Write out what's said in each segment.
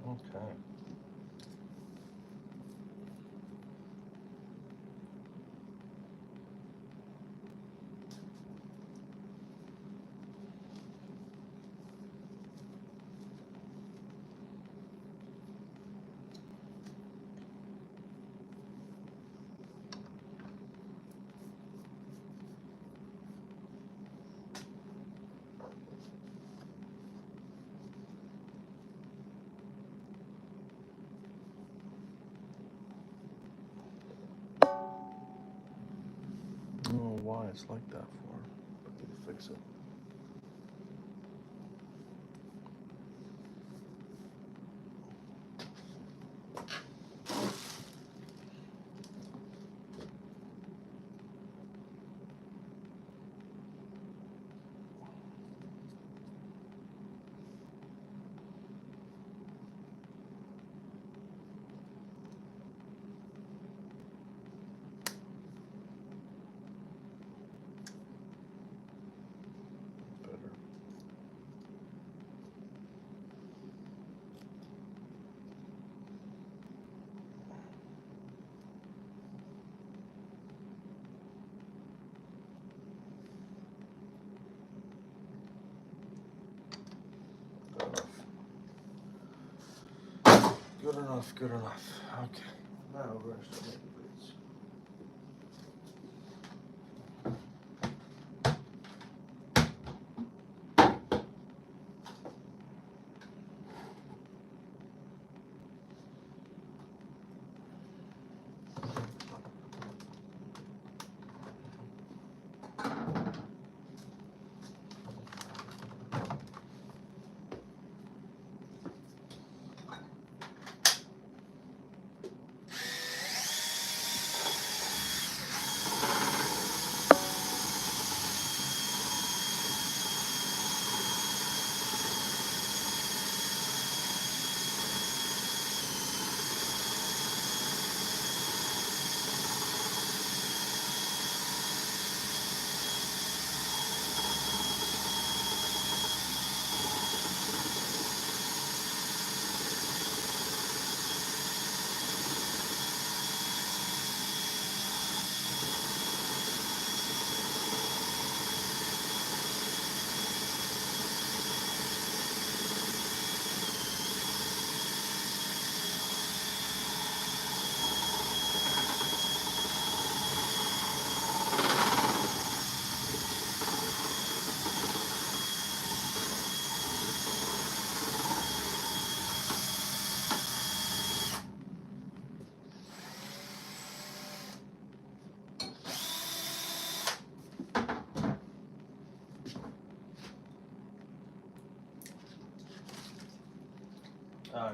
Okay. I don't know why it's like that for, but they can fix it. Better. Good enough, good enough. Okay. Now we're going to start making boots.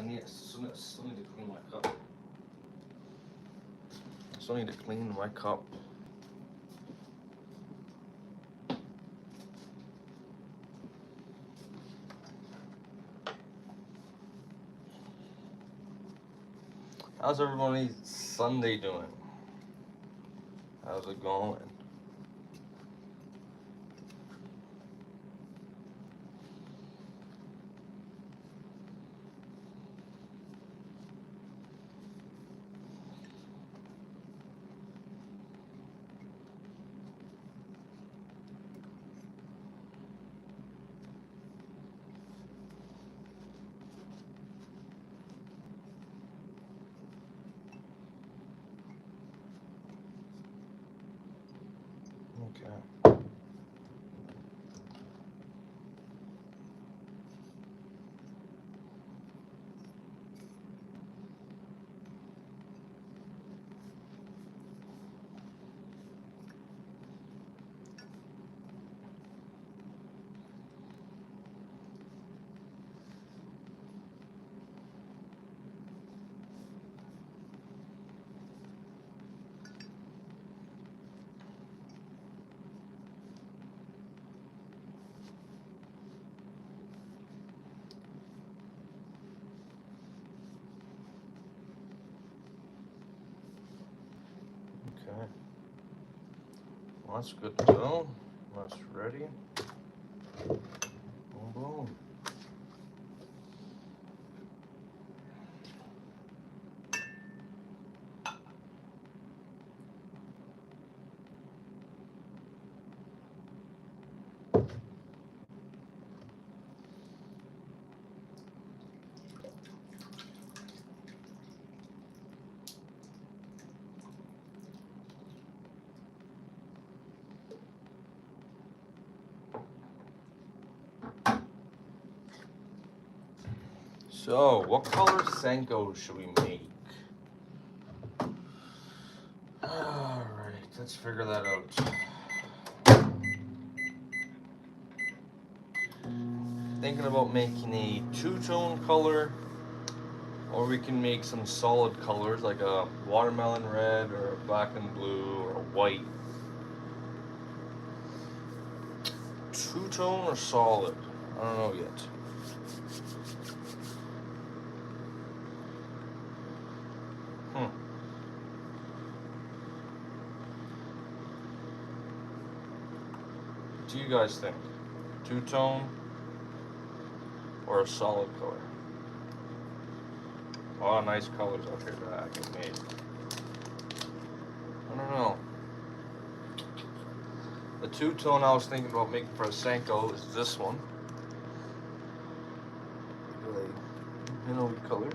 Yes, so I still need to clean my cup. I still need to clean my cup. How's everybody's Sunday doing? How's it going? Okay. Okay. Well, that's good to go. That's ready. Boom, boom. So, what color senko should we make? Alright, let's figure that out. Thinking about making a two-tone color, or we can make some solid colors like a watermelon red or a black and blue or a white. Two-tone or solid? I don't know yet. What do you guys think? Two-tone or a solid color? A lot of nice colors out here that I can make. I don't know. The two-tone I was thinking about making for a senko is this one. Really, color.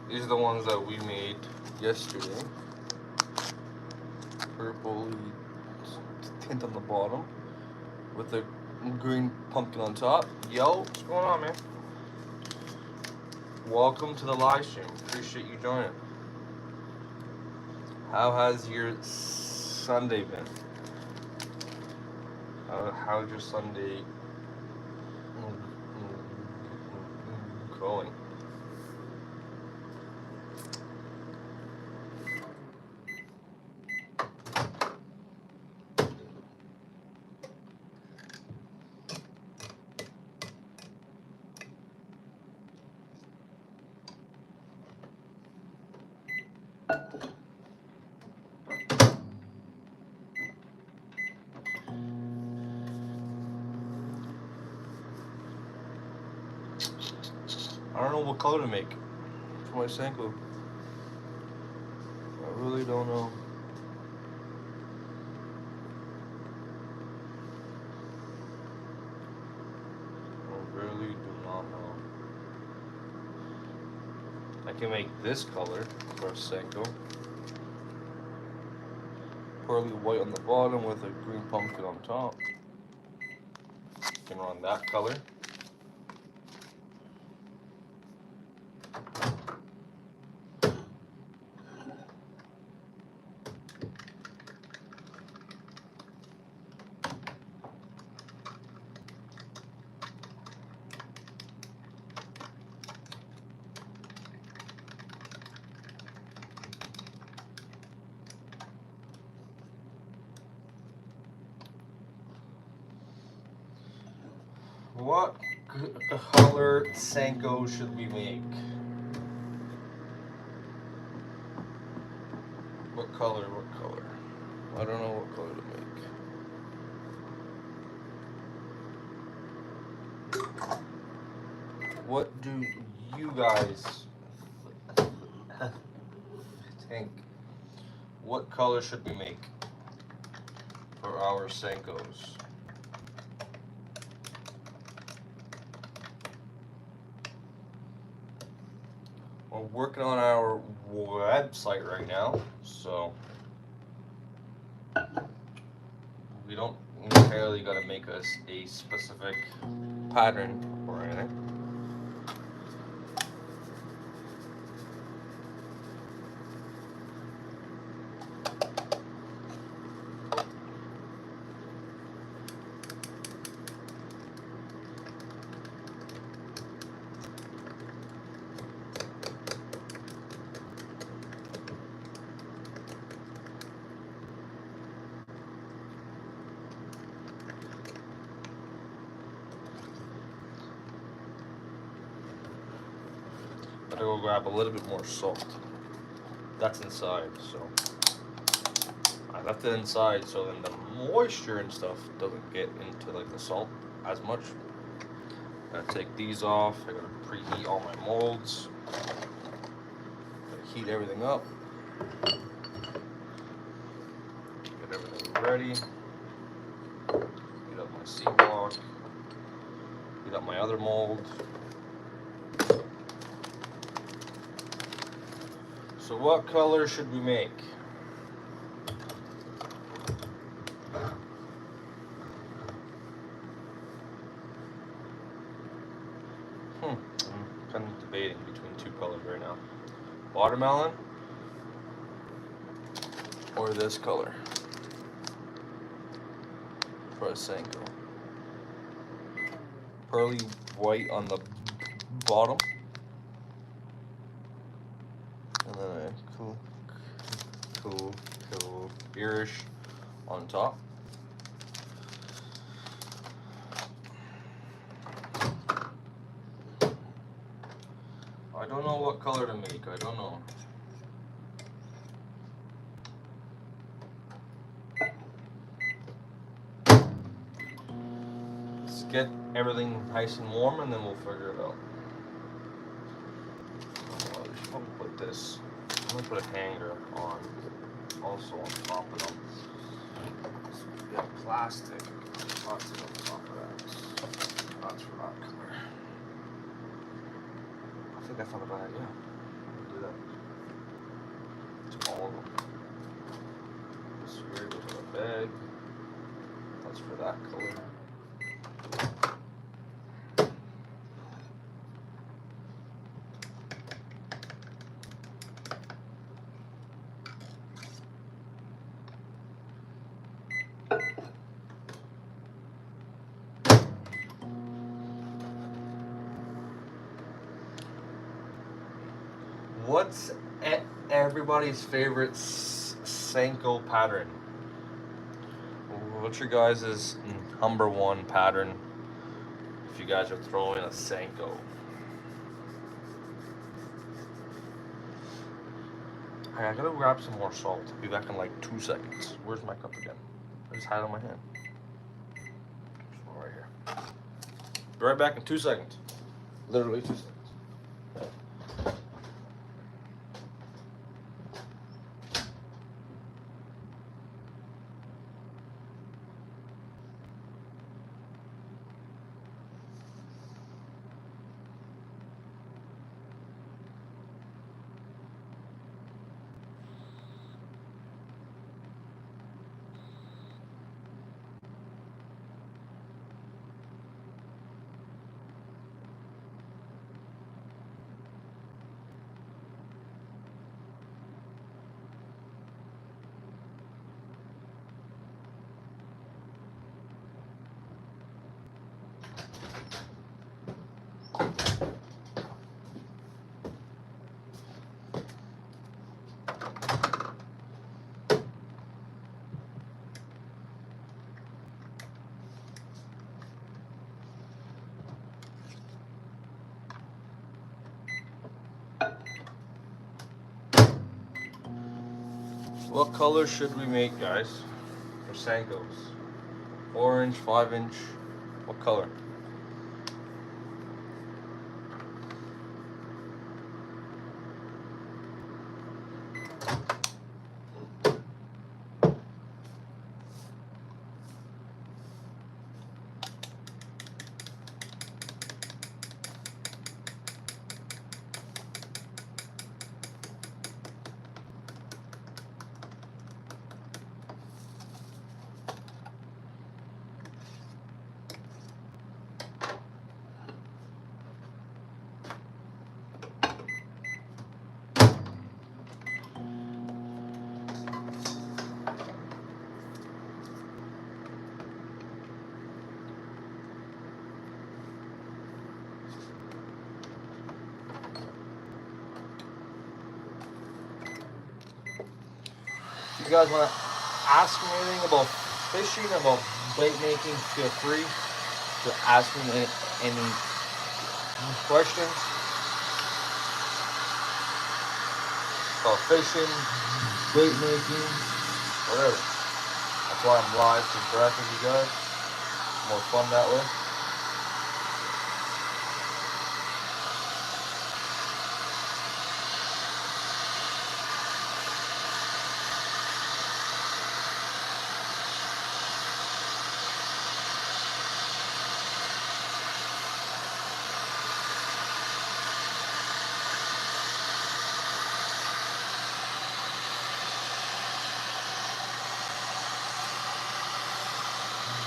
These are the ones that we made yesterday. Purple tint on the bottom with the green pumpkin on top. Yo, what's going on, man? Welcome to the live stream. Appreciate you joining. How has your Sunday been? How's your Sunday going? I don't know what color to make for my senko. I really don't know. I really do not know. I can make this color for a senko. Pearly white on the bottom with a green pumpkin on top. Can run that color. What color senko should we make? What color? I don't know what color to make. What do you guys think? What color should we make for our senkos? We're working on our website right now, so we don't necessarily got to make us a specific pattern or anything. Gotta go grab a little bit more salt. That's inside, so I left it inside so then the moisture and stuff doesn't get into like the salt as much. Gotta take these off. I gotta preheat all my molds. Gotta heat everything up. Get everything ready. Heat up my seat block. Heat up my other mold. So what color should we make? debating between two colors right now. Watermelon or this color for a senko. Pearly white on the bottom, and then a cool irish on top. I don't know what color to make. I don't know. Let's get everything nice and warm, and then we'll figure it out. Oh, we should probably put this. I'm gonna put a hanger on, also on top of them. So we have plastic on top of that. That's for that color. I think I found a bad idea. I'll do that. To all of them. This here goes in a bag. That's for that color. What's everybody's favorite senko pattern? What's your guys' number one pattern if you guys are throwing a senko? Hey, I gotta grab some more salt. Be back in like 2 seconds. Where's my cup again? I just had it on my hand. There's one right here. Be right back in 2 seconds. Literally 2 seconds. What color should we make, guys, for senkos? 4-inch, 5-inch, what color? If you guys want to ask me anything about fishing, about bait making, feel free to ask me any questions about fishing, bait making, whatever. That's why I'm live to interact with you guys. More fun that way.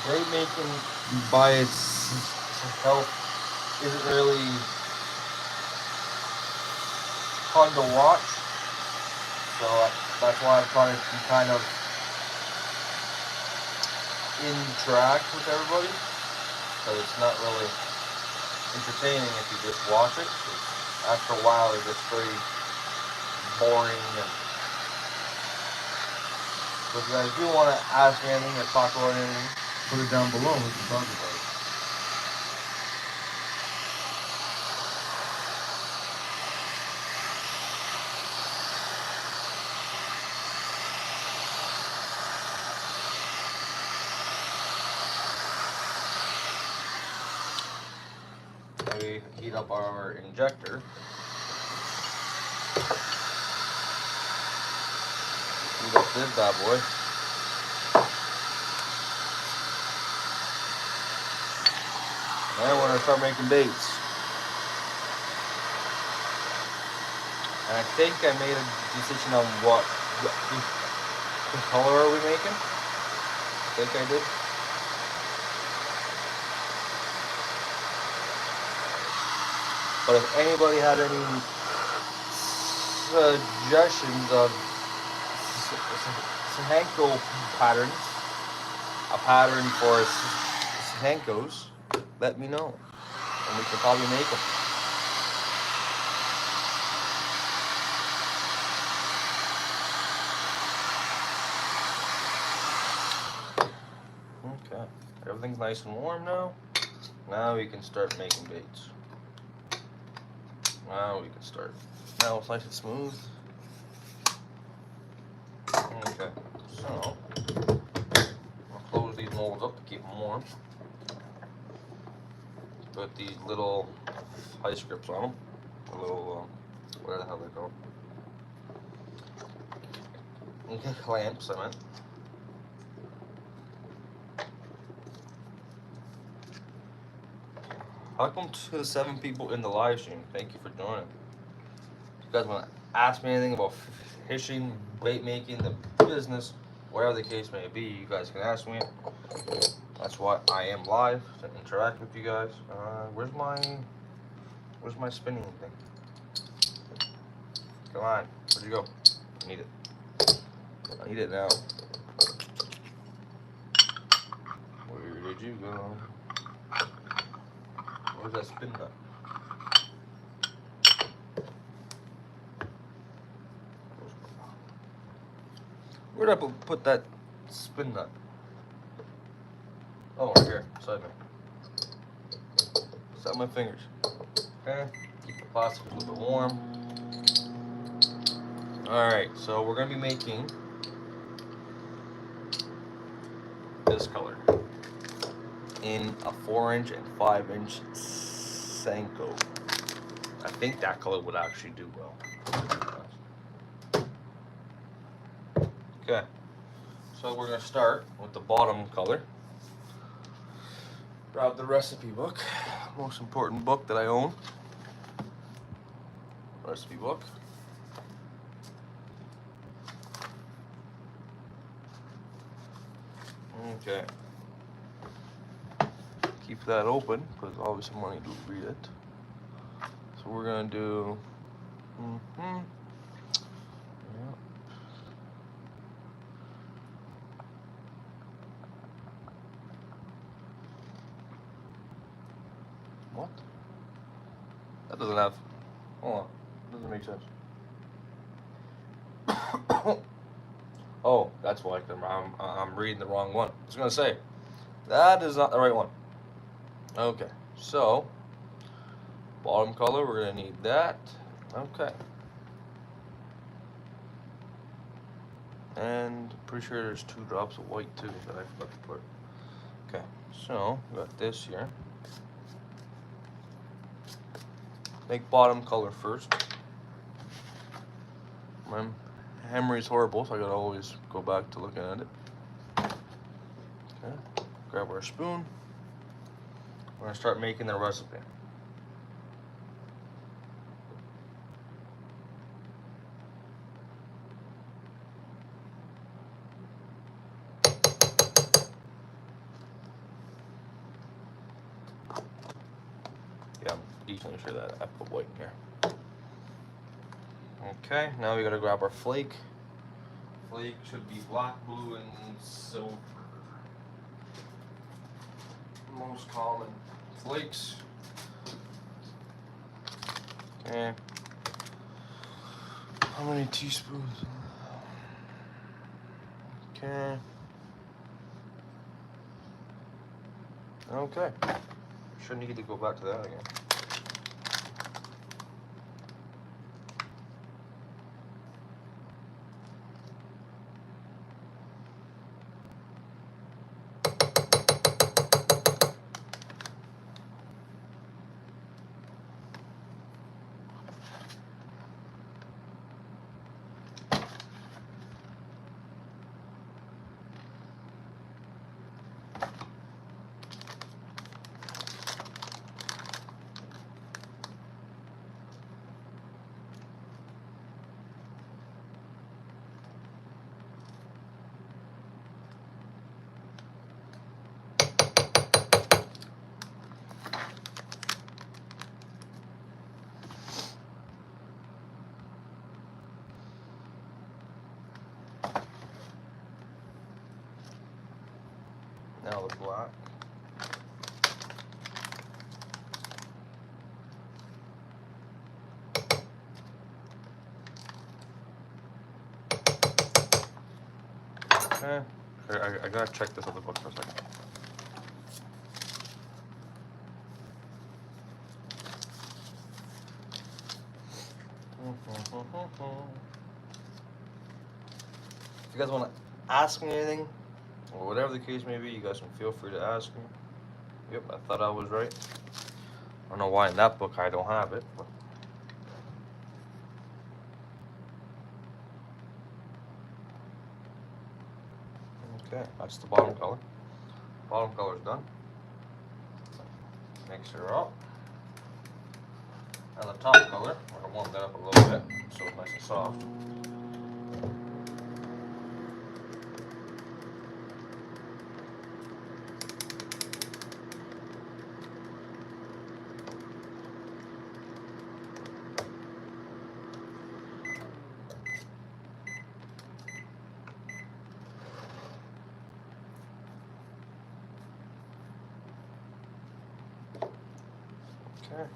Bait making by itself isn't really fun to watch. So that's why I'm trying to kind of interact with everybody. Because it's not really entertaining if you just watch it. After a while, it gets very boring. And so if you guys do want to ask me anything or talk about anything, put it down below. We can talk about it. We heat up our injector. Heat up this bad boy. Now we're gonna start making baits. And I think I made a decision on what color are we making. I think I did. But if anybody had any suggestions of senko patterns, a pattern for senkos, let me know, and we can probably make them. Okay, everything's nice and warm now. Now we can start making baits. Now we can start. Now it's nice and smooth. Okay, so I'll close these molds up to keep them warm. Put these little ice grips on them. A little, what the hell they're called? Okay, clamps, I meant. Welcome to the 7 people in the live stream. Thank you for joining. If you guys want to ask me anything about fishing, bait making, the business, whatever the case may be, you guys can ask me. That's why I am live, to interact with you guys. Where's my spinning thing? Come on, where'd you go? I need it. I need it now. Where did you go? Where's that spin nut? Where did I put that spin nut? Oh, right here, beside me. It's on my fingers. Okay, keep the plastic a little bit warm. Alright, so we're going to be making this color in a 4-inch and 5-inch senko. I think that color would actually do well. Okay, so we're going to start with the bottom color. Grab the recipe book, most important book that I own. Recipe book. Okay. Keep that open because obviously I need to read it. So we're gonna do. Yeah. What? That doesn't have. Hold on. Doesn't make sense. Oh, that's why I'm reading the wrong one. I was gonna say that is not the right one. Okay, so bottom color, we're gonna need that. Okay, and pretty sure there's 2 drops of white too that I forgot to put. Okay, so we got this here. Make bottom color first. My memory's horrible, so I gotta always go back to looking at it. Okay, grab our spoon. We're gonna start making the recipe. Yeah, I'm decently sure that I put white in here. Okay, now we gotta grab our flake. Flake should be black, blue, and silver. Most common flakes. Okay. How many teaspoons? Okay. Okay. Shouldn't need to go back to that again. Now the black. Okay. I gotta check this other book for a second. If you guys want to ask me anything, or whatever the case may be, you guys can feel free to ask me. Yep, I thought I was right. I don't know why in that book I don't have it. But okay, that's the bottom color. Bottom color's done. Mix her up. And the top color, we're going to warm that up a little bit so it's nice and soft. Okay.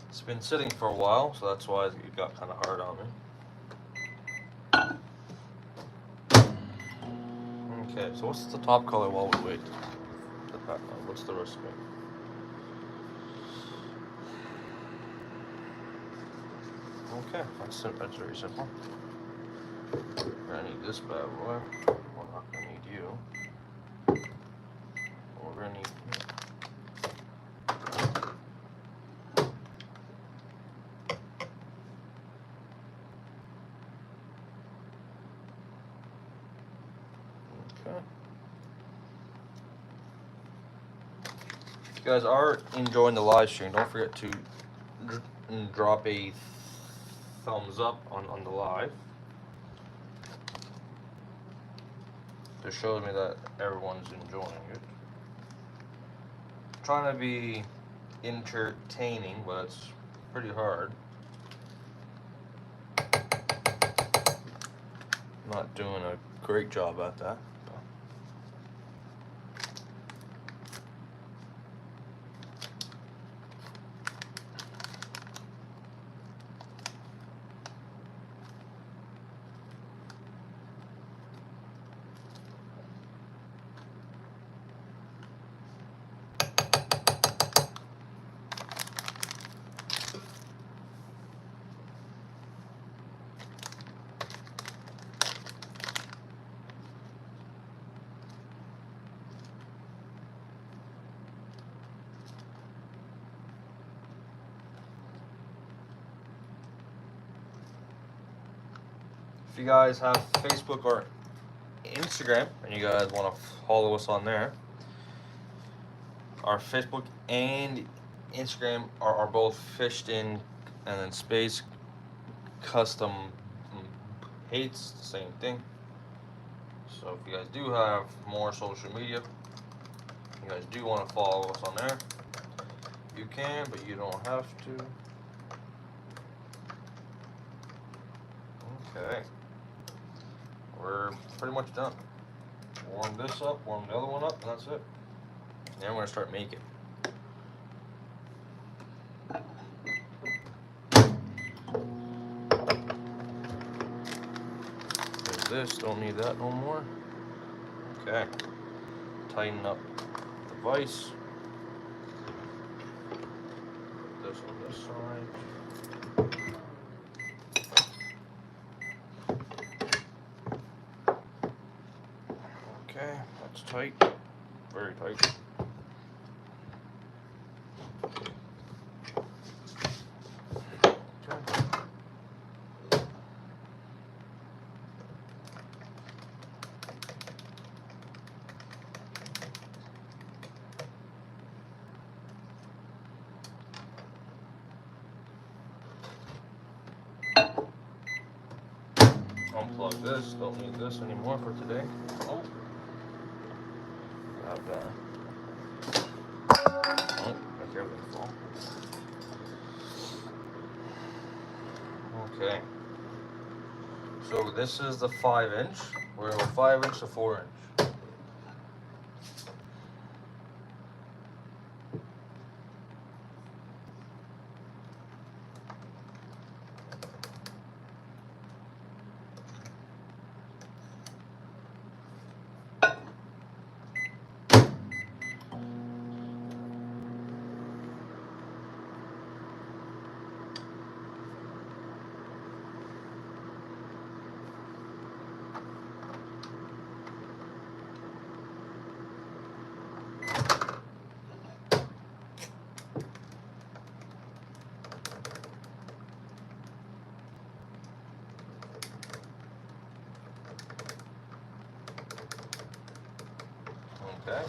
It's been sitting for a while, so that's why it got kind of hard on me. Okay, so what's the top color while we wait? The back one. What's the recipe? Okay, that's very simple. We're gonna need this bad boy. We're not gonna need you. We're gonna need you. Okay. If you guys are enjoying the live stream, don't forget to drop a thumbs up on the live. It shows me that everyone's enjoying it. I'm trying to be entertaining, but it's pretty hard. I'm not doing a great job at that. If you guys have Facebook or Instagram and you guys want to follow us on there, our Facebook and Instagram are both fished in, and then space custom hates the same thing. So if you guys do have more social media, you guys do want to follow us on there, you can, but you don't have to. Okay, we're pretty much done. Warm this up, warm the other one up, and that's it. Now I'm going to start making. There's this, don't need that no more. Okay, tighten up the vise. Put this on this side. Okay, that's tight, very tight. Unplug this, don't need this anymore for today. Oh. Grab that. Oh, make everything fall. Okay. So this is the 5-inch. We're going 5-inch to 4-inch. Okay,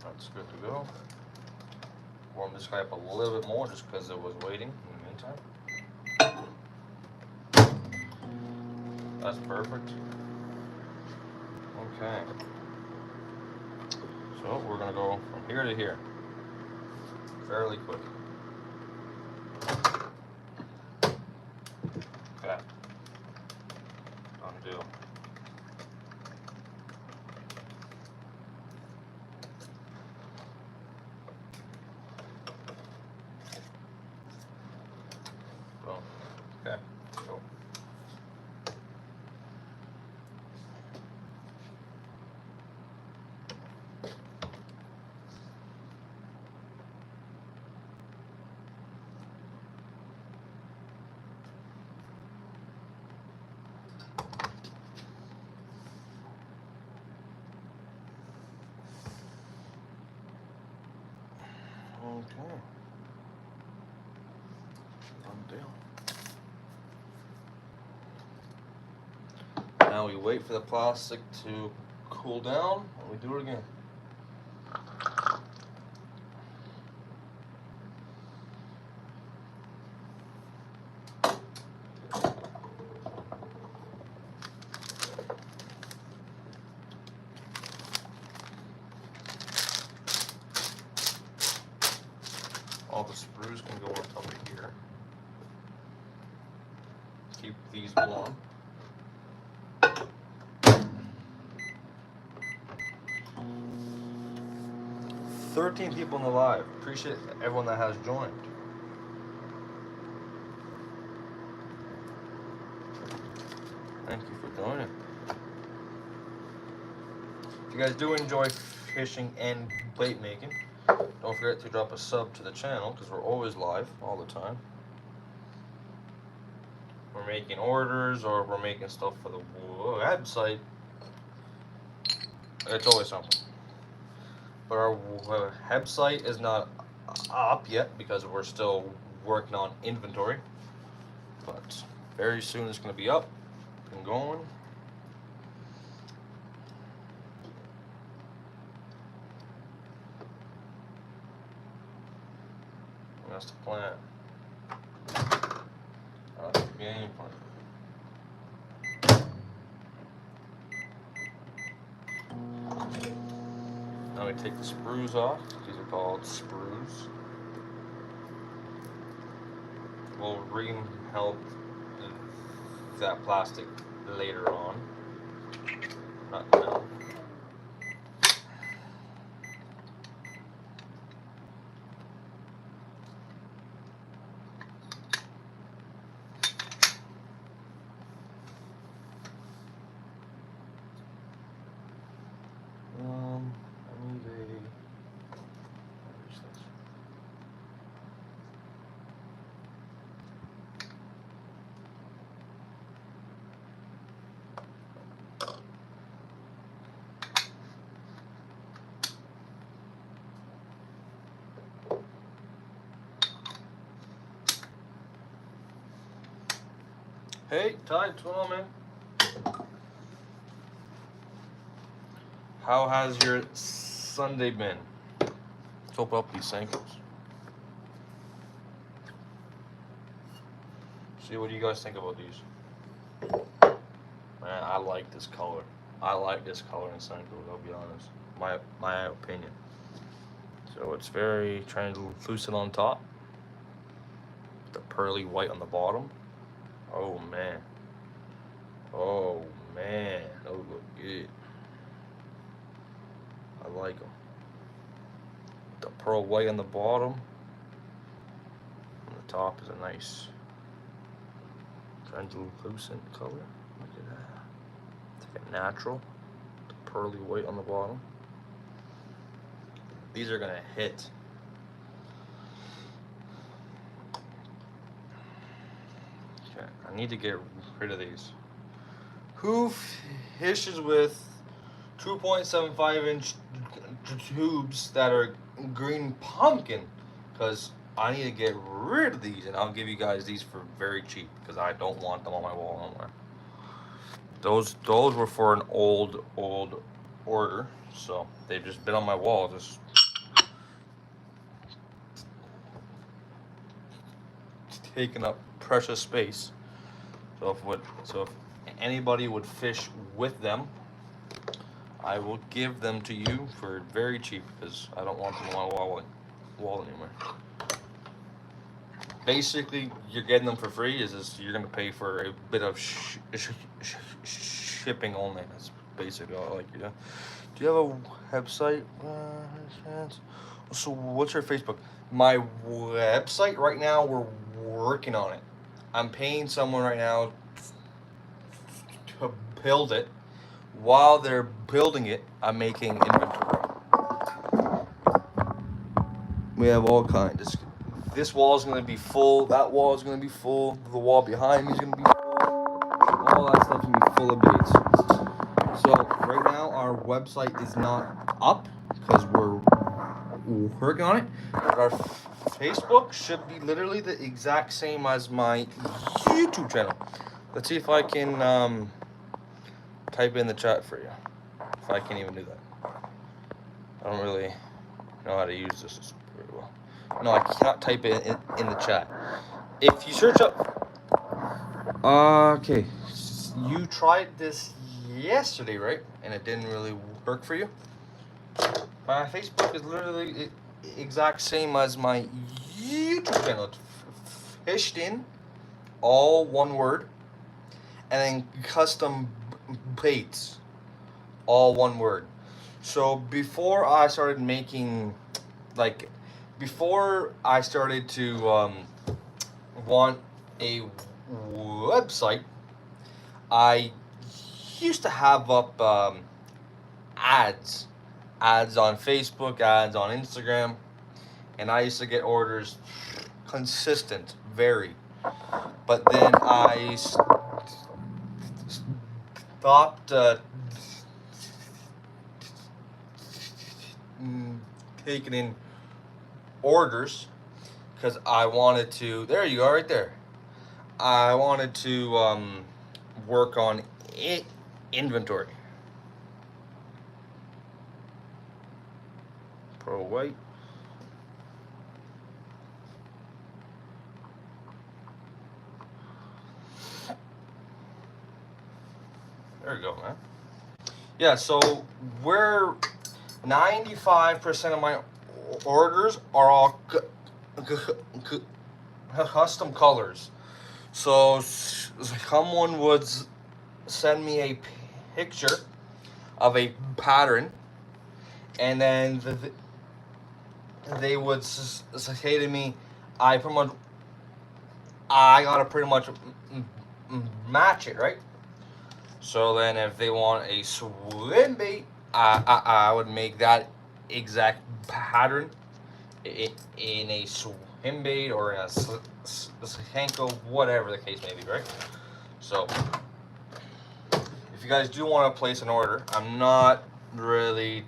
that's good to go. Warm this guy up a little bit more just because it was waiting in the meantime. That's perfect. Okay. So we're going to go from here to here fairly quick. Okay. Done deal. Boom. Okay. Go. Okay. Done deal. Now we wait for the plastic to cool down and we do it again. All the sprues can go on top of here. Keep these warm. "13 people in the live. Appreciate everyone that has joined. Thank you for joining. If you guys do enjoy fishing and bait making, don't forget to drop a sub to the channel because we're always live all the time. We're making orders or we're making stuff for the website. It's always something. But our website is not up yet because we're still working on inventory. But very soon it's going to be up and going. That's the plan. That's the game plan. Now we take the sprues off. These are called sprues. We'll re-help that plastic later on. Not now. I need a. Where's this? Hey, Ty, what's going on, man? How has your Sunday been? Let's open up these senkos. See, what do you guys think about these? Man, I like this color. I like this color in senkos, I'll be honest. My opinion. So it's very translucent on top. The pearly white on the bottom. Oh man. Oh man. Those look good. I like them. The pearl white on the bottom. On the top is a nice translucent color. Look at that. It's like a natural. The pearly white on the bottom. These are gonna hit. Okay, I need to get rid of these. Who fishes with 2.75-inch tubes that are green pumpkin? Because I need to get rid of these, and I'll give you guys these for very cheap because I don't want them on my wall anymore. Those were for an old order, so they've just been on my wall, just taking up precious space. So if anybody would fish with them, I will give them to you for very cheap because I don't want them on my wall anymore. Basically, you're getting them for free. You're gonna pay for a bit of shipping only. That's basically all I like you do. Do you have a website? So what's your Facebook? My website right now, we're working on it. I'm paying someone right now to build it. While they're building it, I'm making inventory. We have all kinds. This wall is going to be full. That wall is going to be full. The wall behind me is going to be full. All that stuff is going to be full of baits. So right now our website is not up because we're working on it. But our Facebook should be literally the exact same as my YouTube channel. Let's see if I can type in the chat for you. If I can't even do that. I don't really know how to use this very well. No, I cannot type it in the chat. If you search up... okay. You tried this yesterday, right? And it didn't really work for you? My Facebook is literally the exact same as my YouTube channel. It's fished in, all one word, and then custom baits, all one word. So before I started making, before I started to want a website, I used to have up ads on Facebook, ads on Instagram, and I used to get orders consistent, very. But then I stopped taking in orders because I wanted to. There you go, right there. I wanted to work on inventory. Pro white. There we go, man. Yeah, so we're 95% of my orders are all custom colors. So someone would send me a picture of a pattern, and then they would say to me, I gotta pretty much match it, right? So then if they want a swim bait, I would make that exact pattern in a swim bait or in a senko, whatever the case may be, right? So if you guys do want to place an order, I'm not really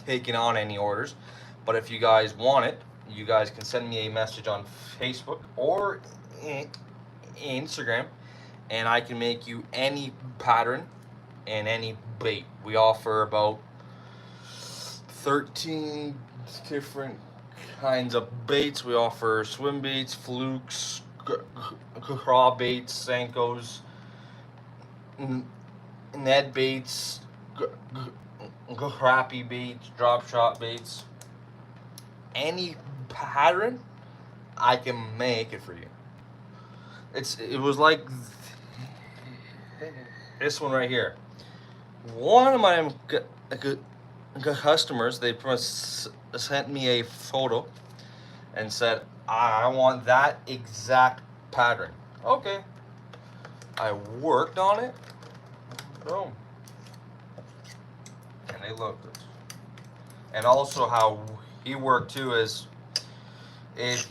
taking on any orders, but if you guys want it, you guys can send me a message on Facebook or Instagram, and I can make you any pattern and any bait. We offer about 13 different kinds of baits. We offer swim baits, flukes, craw baits, senkos, Ned baits, crappie baits, drop shot baits. Any pattern, I can make it for you. It was like this one right here. One of my customers, they sent me a photo and said, I want that exact pattern. Okay. I worked on it. Boom. And they loved it. And also how he worked too is, if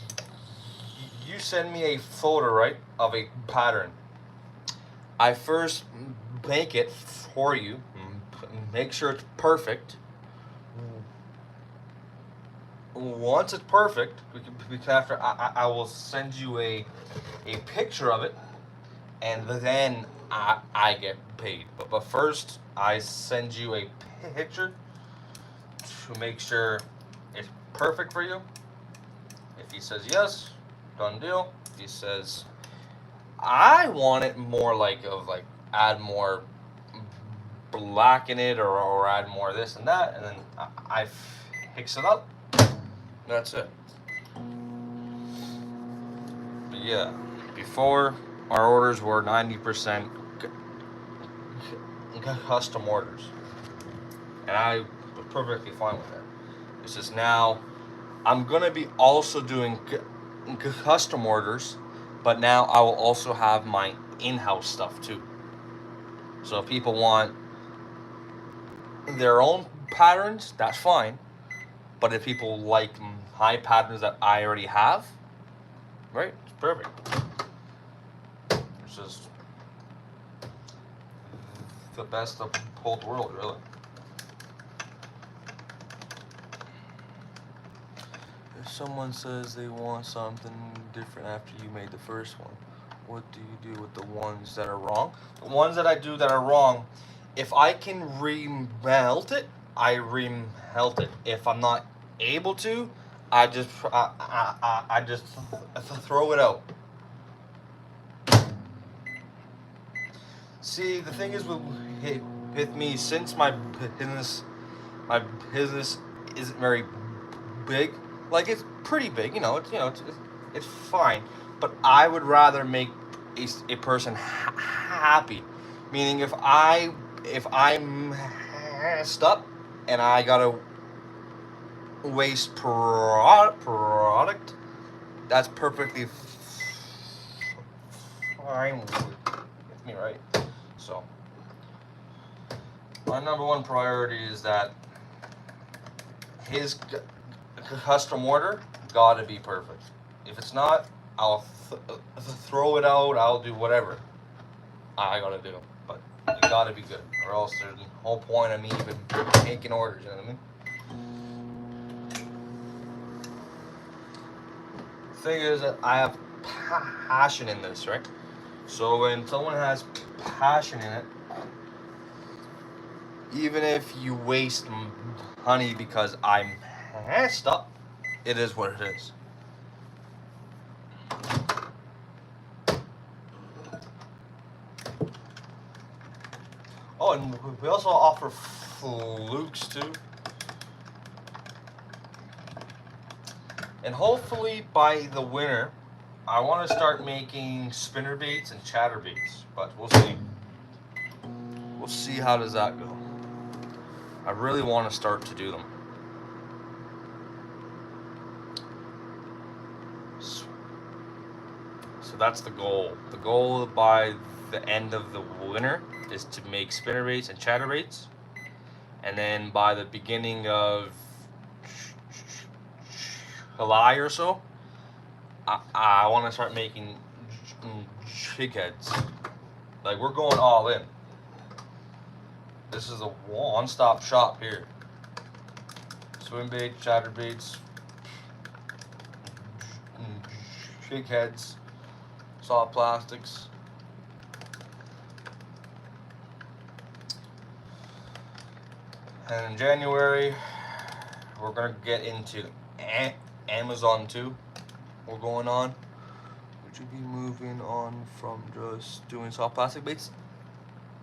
you send me a photo, right, of a pattern, I first make it for you, make sure it's perfect. Once it's perfect, I will send you a picture of it, and then I get paid. But first, I send you a picture to make sure it's perfect for you. If he says yes, done deal. If he says, I want it more like add more black in it, or add more this and that, and then I fix it up. That's it. But yeah, before our orders were 90% custom orders, and I was perfectly fine with that. It's just now I'm gonna be also doing custom orders, but now I will also have my in-house stuff too. So if people want their own patterns, that's fine. But if people like my patterns that I already have, right, it's perfect. It's just the best of both worlds, really. If someone says they want something different after you made the first one, what do you do with the ones that are wrong? The ones that I do that are wrong, if I can remelt it, I remelt it. If I'm not able to, I just throw it out. See, the thing is with me, since my business isn't very big. Like, it's pretty big, it's fine. But I would rather make a person happy. Meaning, if I'm messed up and I gotta waste product, that's perfectly fine with me, right? So my number one priority is that his custom order gotta be perfect. If it's not, I'll throw it out. I'll do whatever I gotta do, but it gotta be good, or else there's the whole point of me even taking orders. You know what I mean? The thing is that I have passion in this, right? So when someone has passion in it, even if you waste money because I'm messed up, it is what it is. Oh, and we also offer flukes too. And hopefully by the winter, I want to start making spinner baits and chatter baits, but we'll see. We'll see how does that go. I really want to start to do them. So that's the goal. The goal by the end of the winter is to make spinner baits and chatter baits. And then by the beginning of July or so, I want to start making jig heads. Like, we're going all in. This is a one-stop shop here. Swim bait, chatter baits, jig heads, soft plastics. And in January, we're gonna get into Amazon too. We're going on. Would you be moving on from just doing soft plastic baits?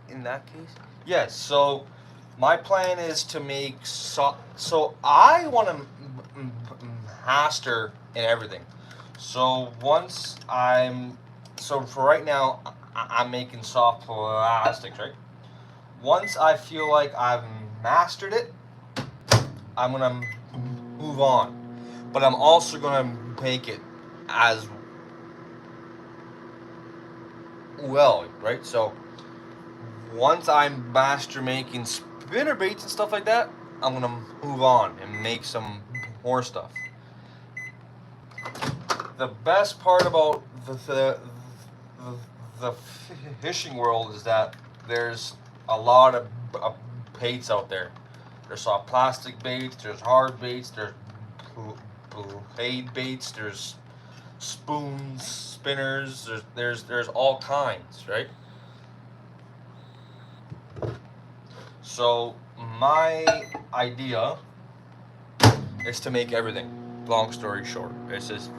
In that case, yes. So my plan is to make so I want to master in everything. So once for right now, I'm making soft plastics, right? Once I feel like I've mastered it, I'm gonna move on. But I'm also gonna make it as well, right? So once I master making spinner baits and stuff like that, I'm gonna move on and make some more stuff. The best part about the fishing world is that there's a lot of baits out there. There's soft plastic baits, there's hard baits, there's blade baits, there's spoons, spinners, there's all kinds, right? So my idea is to make everything. Long story short, it's just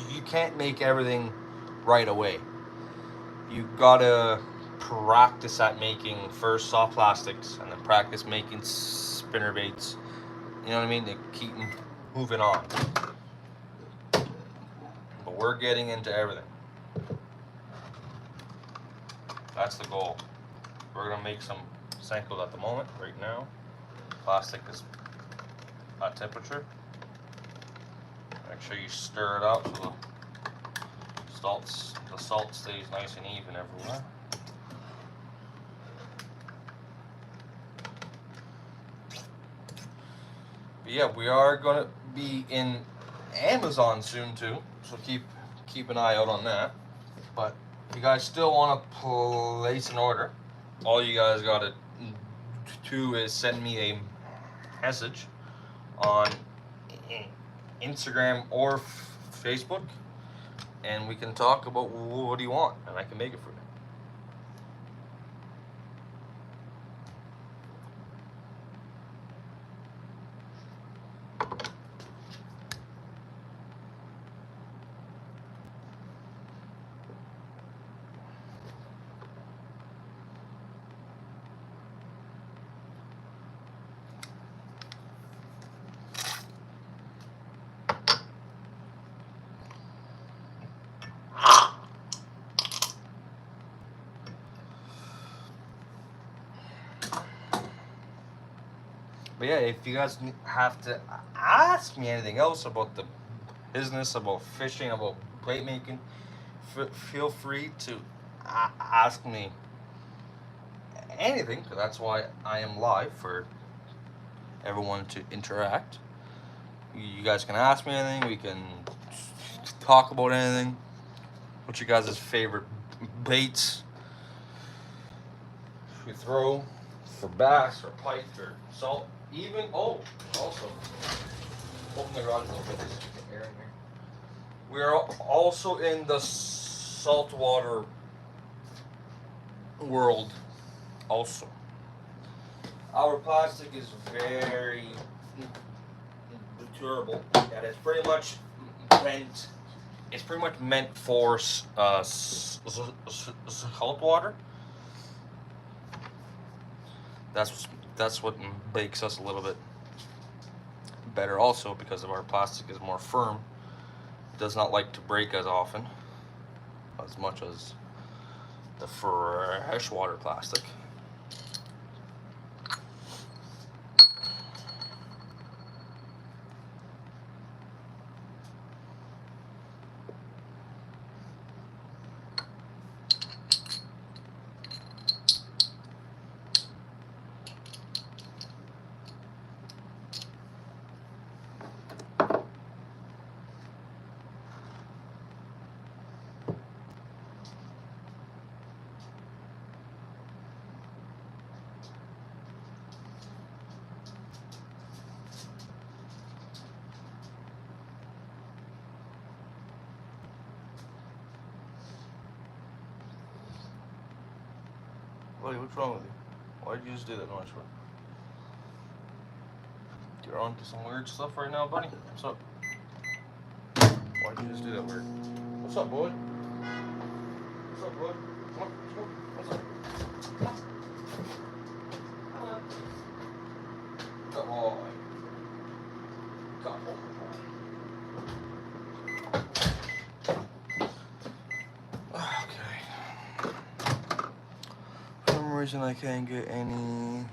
you can't make everything right away. You gotta practice at making first soft plastics and then practice making spinner baits. You know what I mean? To keep moving on. But we're getting into everything. That's the goal. We're gonna make some senkos at the moment, right now. Plastic is at temperature. Make sure you stir it out so the salt stays nice and even everywhere. But yeah, we are gonna be in Amazon soon too, so keep an eye out on that. But if you guys still want to place an order, all you guys gotta do is send me a message on Instagram or Facebook, and we can talk about what do you want, and I can make it for you. But yeah, if you guys have to ask me anything else about the business, about fishing, about bait making, feel free to ask me anything, because that's why I am live, for everyone to interact. You guys can ask me anything, we can talk about anything. What's your guys' favorite baits we throw for bass or pike or salt? Even, also, open the garage a little bit, there's air in here. We are also in the saltwater world also. Our plastic is very durable, and it's pretty much meant for salt water. That's what makes us a little bit better also, because of our plastic is more firm. It does not like to break as often, as much as the freshwater plastic. Buddy, what's wrong with you? Why did you just do that noise for? You're on to some weird stuff right now, buddy? What's up? Why did you just do that weird? What's up, boy? What's up, boy? Come on, come on. What's up? Come on. Come on. Good boy. Good boy. Okay. For some reason I can't get any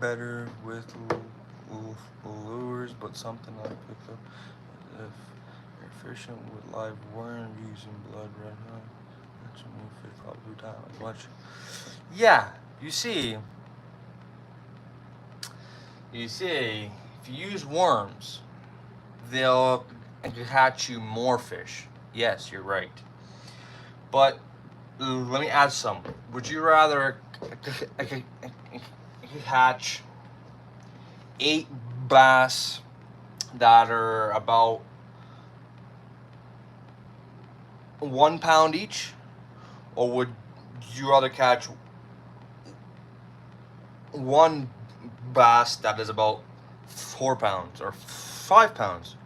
better with lures, but something I picked up if you're fishing with live worm using blood red line, that's a new fish probably die as much. Yeah, you see, if you use worms, they'll catch you more fish. Yes, you're right. But let me add some. Would you rather catch 8 bass that are about 1 pound each, or would you rather catch 1 bass that is about 4 pounds or 5 pounds?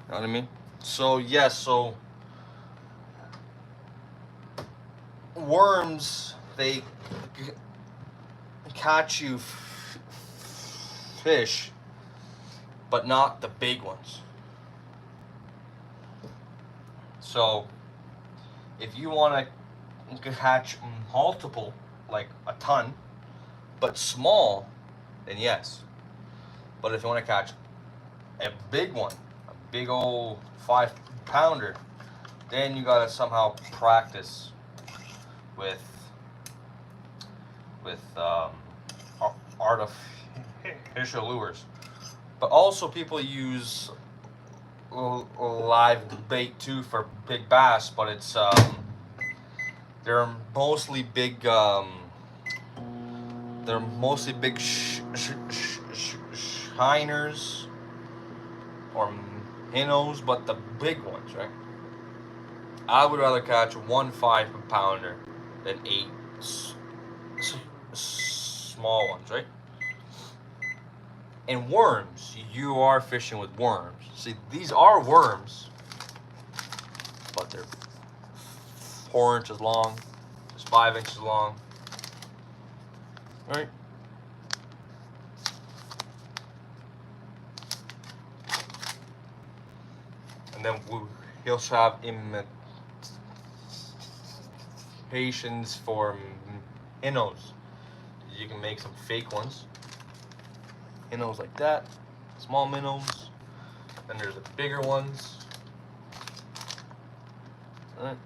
You know what I mean? So yes, so worms, they catch you fish, but not the big ones. So if you want to catch multiple, like a ton, but small, then yes. But if you want to catch a big one, a big old 5 pounder, then you gotta somehow practice with artificial lures. But also people use live bait too for big bass, but it's they're mostly big shiners or minnows, but the big ones, right? I would rather catch 1 5 pounder than 8 small ones, right? And worms, you are fishing with worms. See, these are worms, but they're 4 inches long, just 5 inches long, right? And then we also have imitations for minnows. You can make some fake ones. Minnows like that, small minnows. Then there's the bigger ones. All right.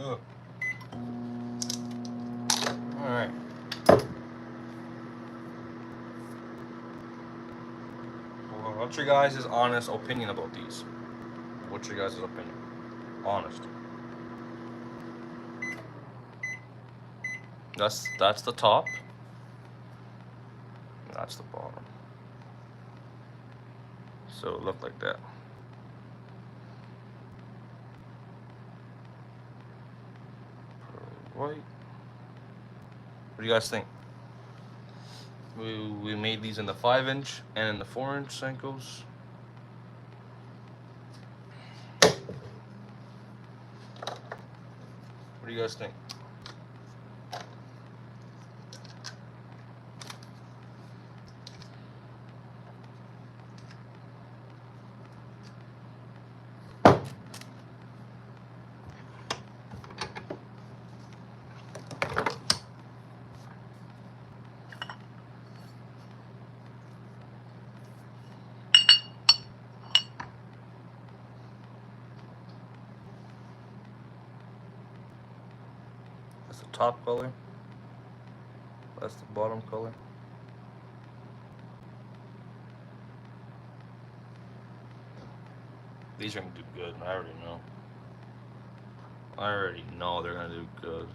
Ugh. All right. Well, what's your guys' honest opinion about these? What's your guys' opinion? Honest. That's the top. That's the bottom. So it looked like that. Right. What do you guys think? We made these in the 5-inch and in the 4-inch Senkos. What do you guys think? That's the top color. That's the bottom color. These are gonna do good, I already know. I already know they're gonna do good.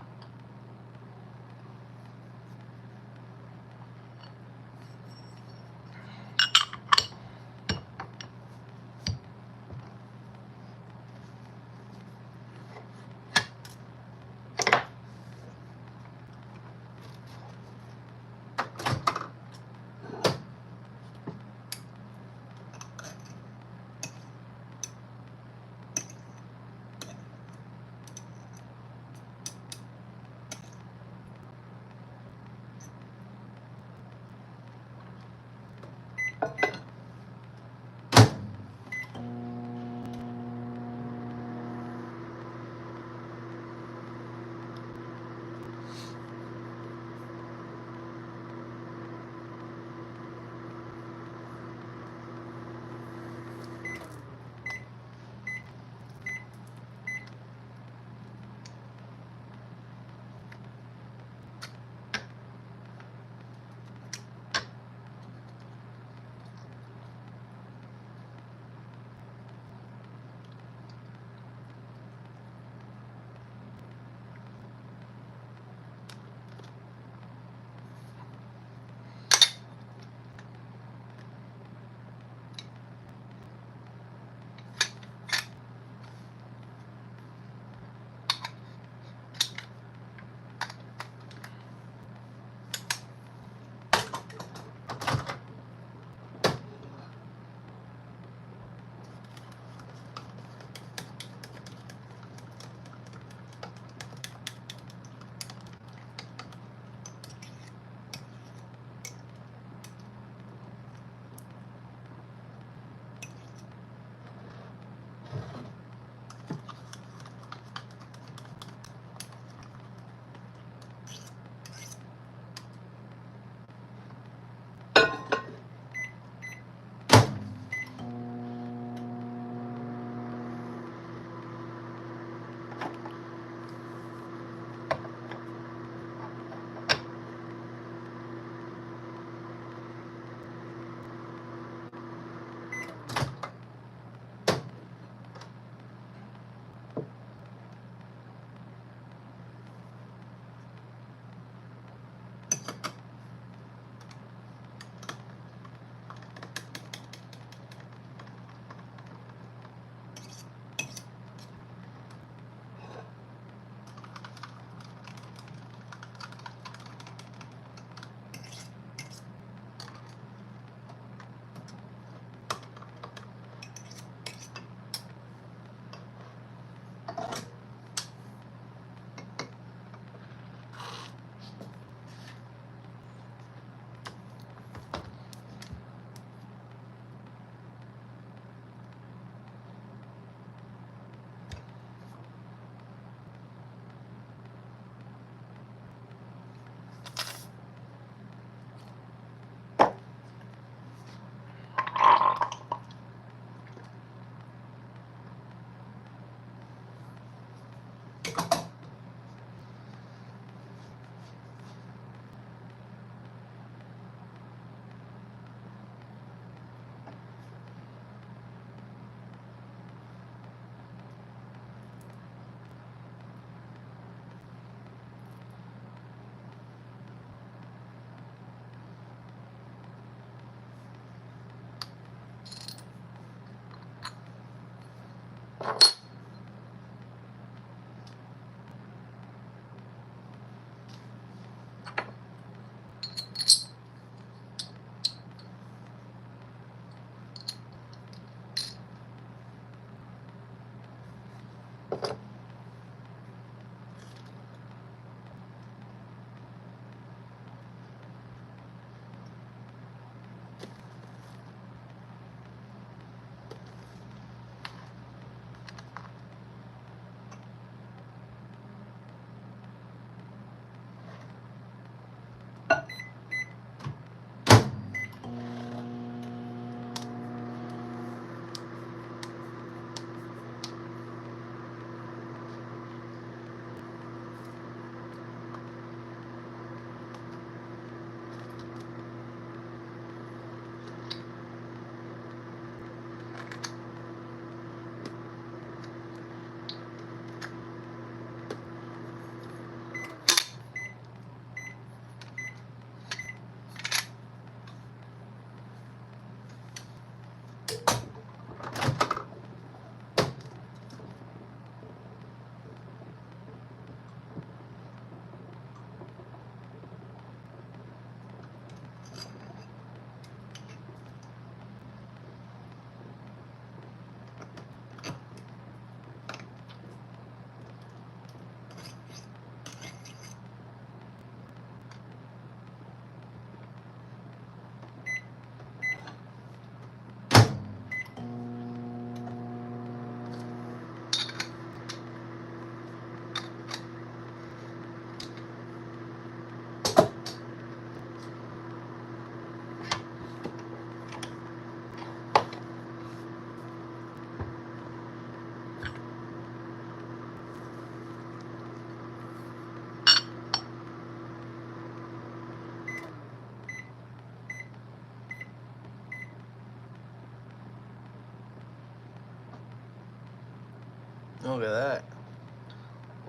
Look at that.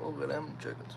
Look at them chickens.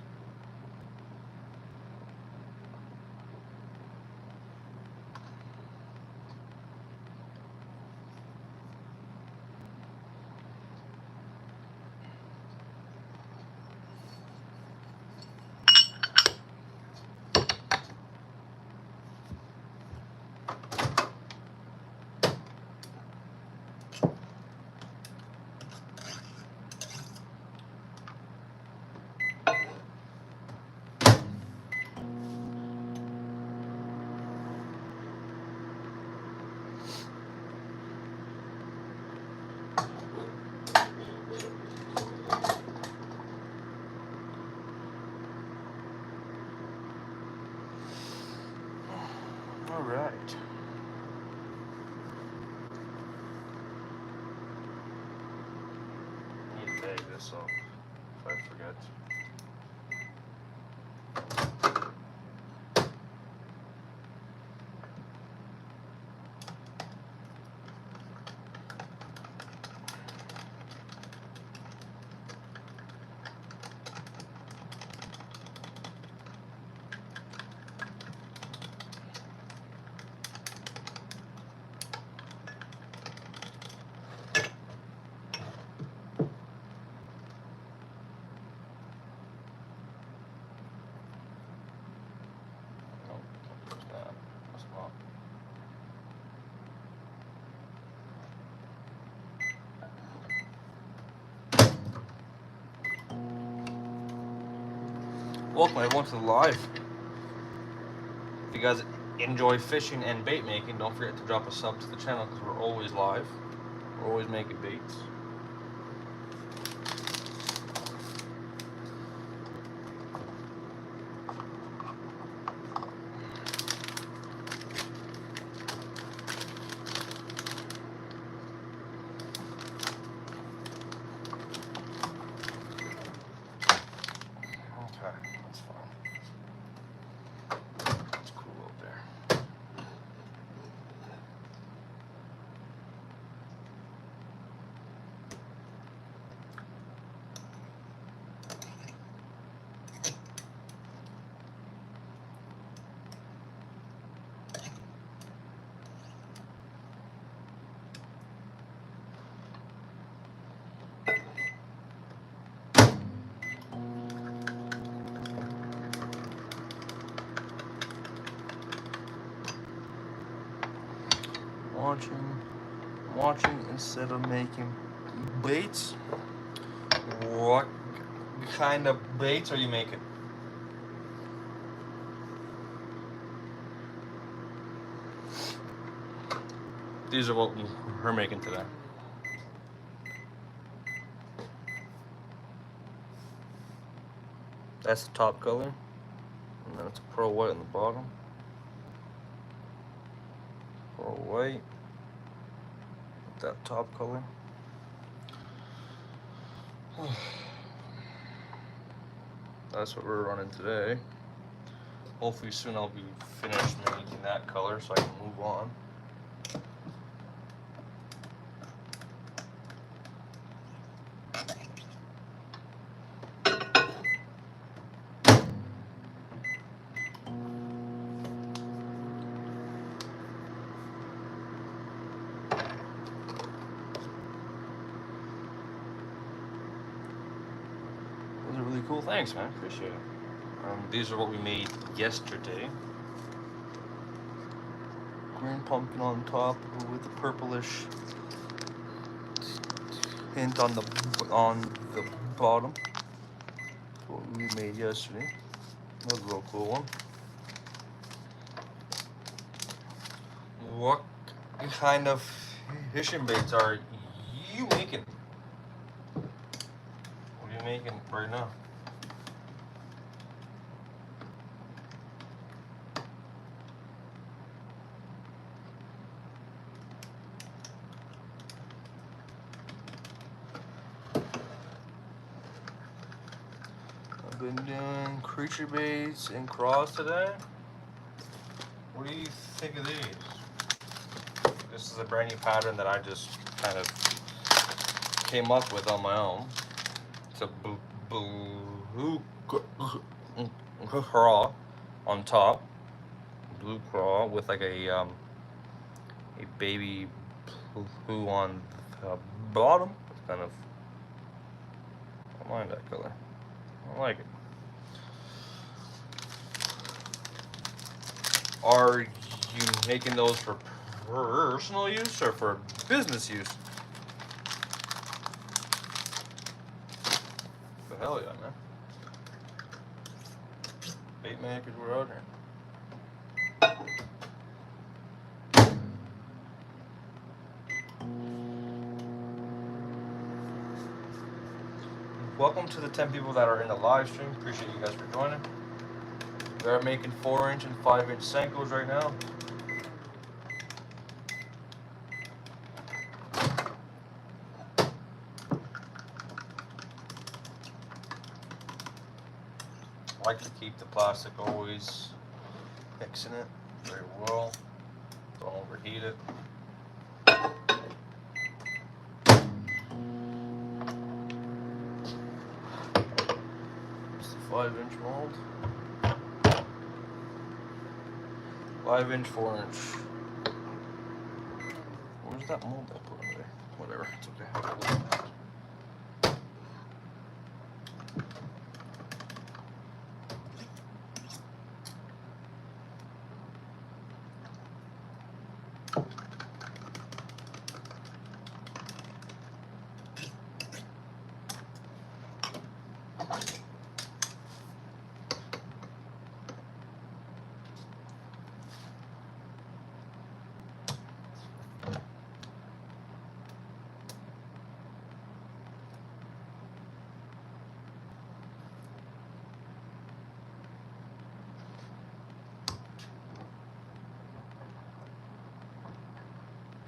All right. I need to bag this up if I forget. Welcome everyone to the live. If you guys enjoy fishing and bait making, don't forget to drop a sub to the channel because we're always live. We're always making baits. Watching instead of making baits. What kind of baits are you making? These are what we're making today. That's the top color, and then it's a pearl white on the bottom. Pearl white. That top color. That's what we're running today. Hopefully soon I'll be finished making that color so I can move on. Cool, thanks man, appreciate it. These are what we made yesterday. Green pumpkin on top with a purplish hint on the bottom. That's what we made yesterday. That was a real cool one. What kind of fishing baits are you making? What are you making right now? Been doing creature baits and craws today. What do you think of these? This is a brand new pattern that I just kind of came up with on my own. a blue craw on top, blue craw with like a baby blue on the bottom. It's kind of, I don't mind that color. I like it. Are you making those for personal use or for business use? The hell yeah, man. Bait makers, we're out here. Welcome to the 10 people that are in the live stream. Appreciate you guys for joining. We are making 4-inch and 5-inch senkos right now. I like to keep the plastic always mixing it very well. Don't overheat it. It's the 5-inch mold. 5-inch, 4-inch. Where's that mold I put in there? Whatever, it's okay.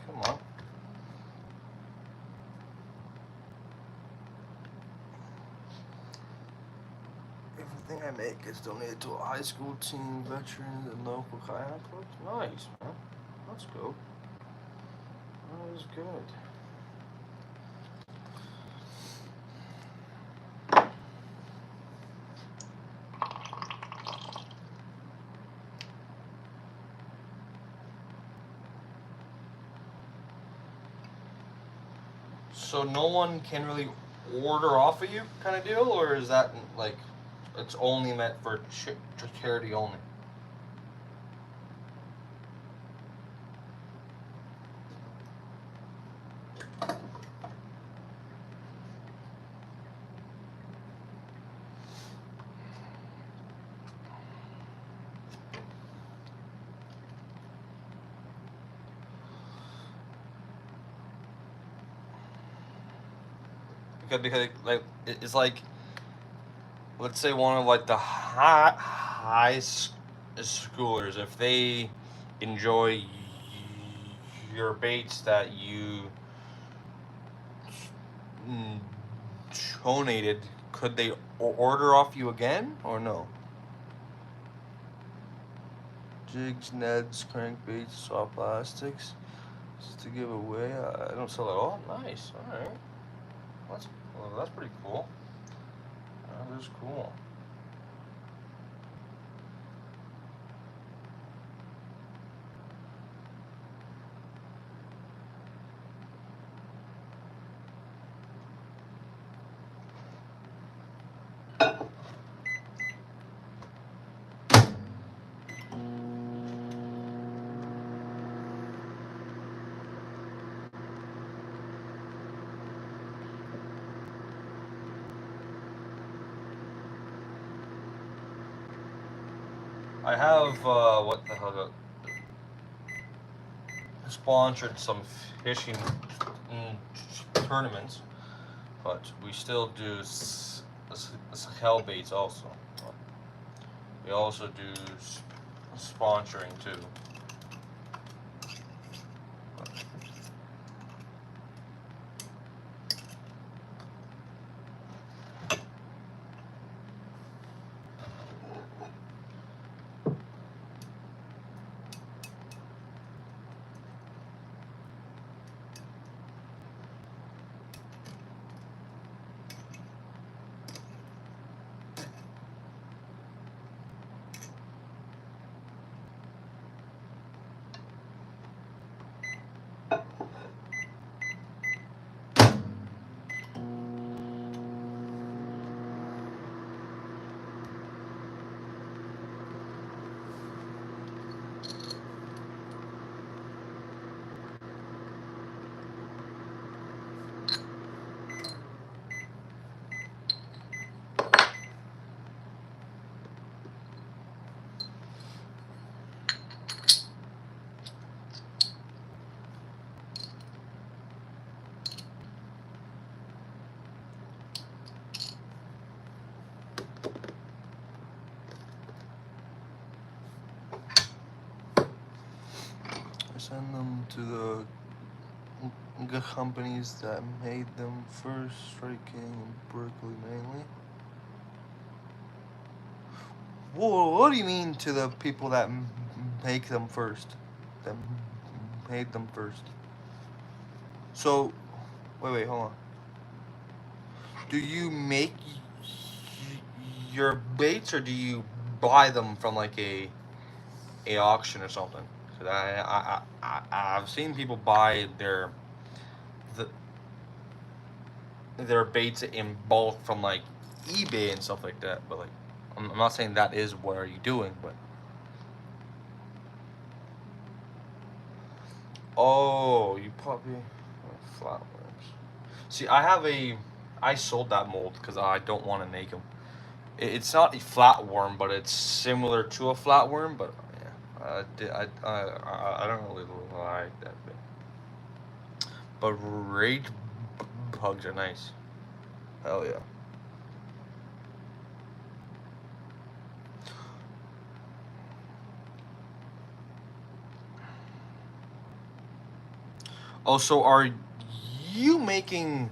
Come on. Everything I make is donated to a high school team, veterans, and local kayak clubs. Nice, man. Let's go. That is good. So no one can really order off of you, kind of deal, or is that like it's only meant for charity only? Because like it's like, let's say one of like the high schoolers, if they enjoy your baits that you donated, could they order off you again or no? Jigs, nets, crankbaits, soft plastics, just to give away. I don't sell at all. Nice. All right. That's pretty cool. That is cool. I have what the hell? Sponsored some fishing tournaments, but we still do hell baits also. We also do sponsoring too. send them to the companies that made them first, striking in Berkeley mainly. Whoa, what do you mean to the people that make them first? That made them first. So, wait, hold on. Do you make your baits, or do you buy them from like a auction or something? Cause I've seen people buy their baits in bulk from like eBay and stuff like that. But like, I'm not saying that is what are you doing, but oh, you probably flatworms. See, I sold that mold because I don't want to make them. It's not a flatworm, but it's similar to a flatworm. But yeah, I don't really like that bit. But rage bugs are nice. Hell yeah. Oh, so are you making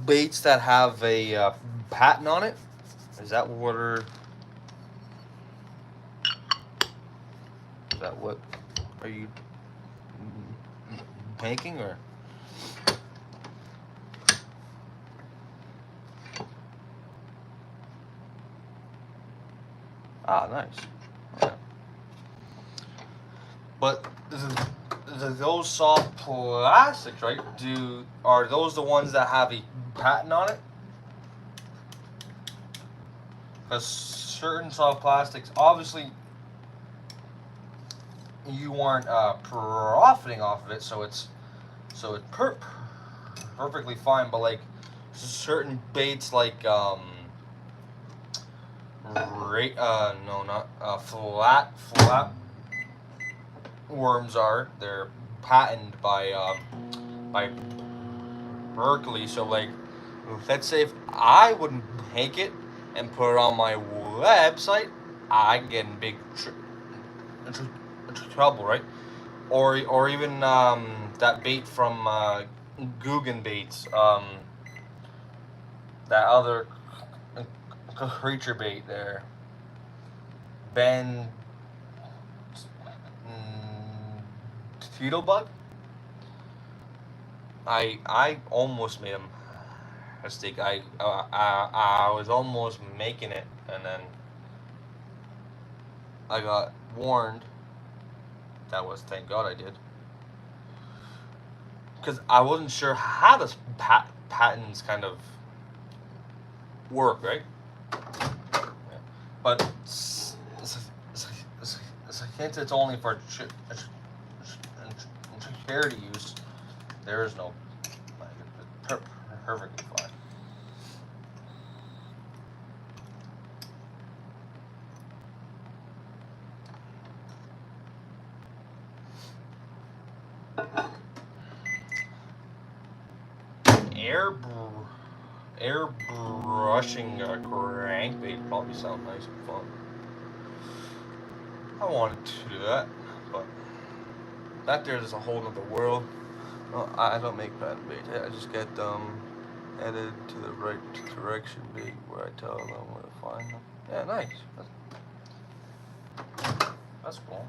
baits that have a patent on it? Is that what are you making, or? Ah, nice. Yeah. But those soft plastics, right? Are those the ones that have a patent on it? Because certain soft plastics, obviously, you aren't profiting off of it, so it's perfectly fine. But like certain baits, like no, not flat worms they're patented by Berkeley. So like, let's say if I wouldn't make it and put it on my website, I get in big trouble, right? Or even that bait from Guggen Baits, that other creature bait there, Ben Bug. I almost made a mistake. I was almost making it, and then I got warned. That was, thank God I did, because I wasn't sure how this patents kind of work, right? Yeah. But since it's only for charity use, there is no, like, perfectly fine. Airbrushing a crankbait probably sound nice and fun. I wanted to do that, but that there's a whole nother world. No, I don't make patent bait. I just get them headed to the right direction bait where I tell them where to find them. Yeah, nice. That's cool.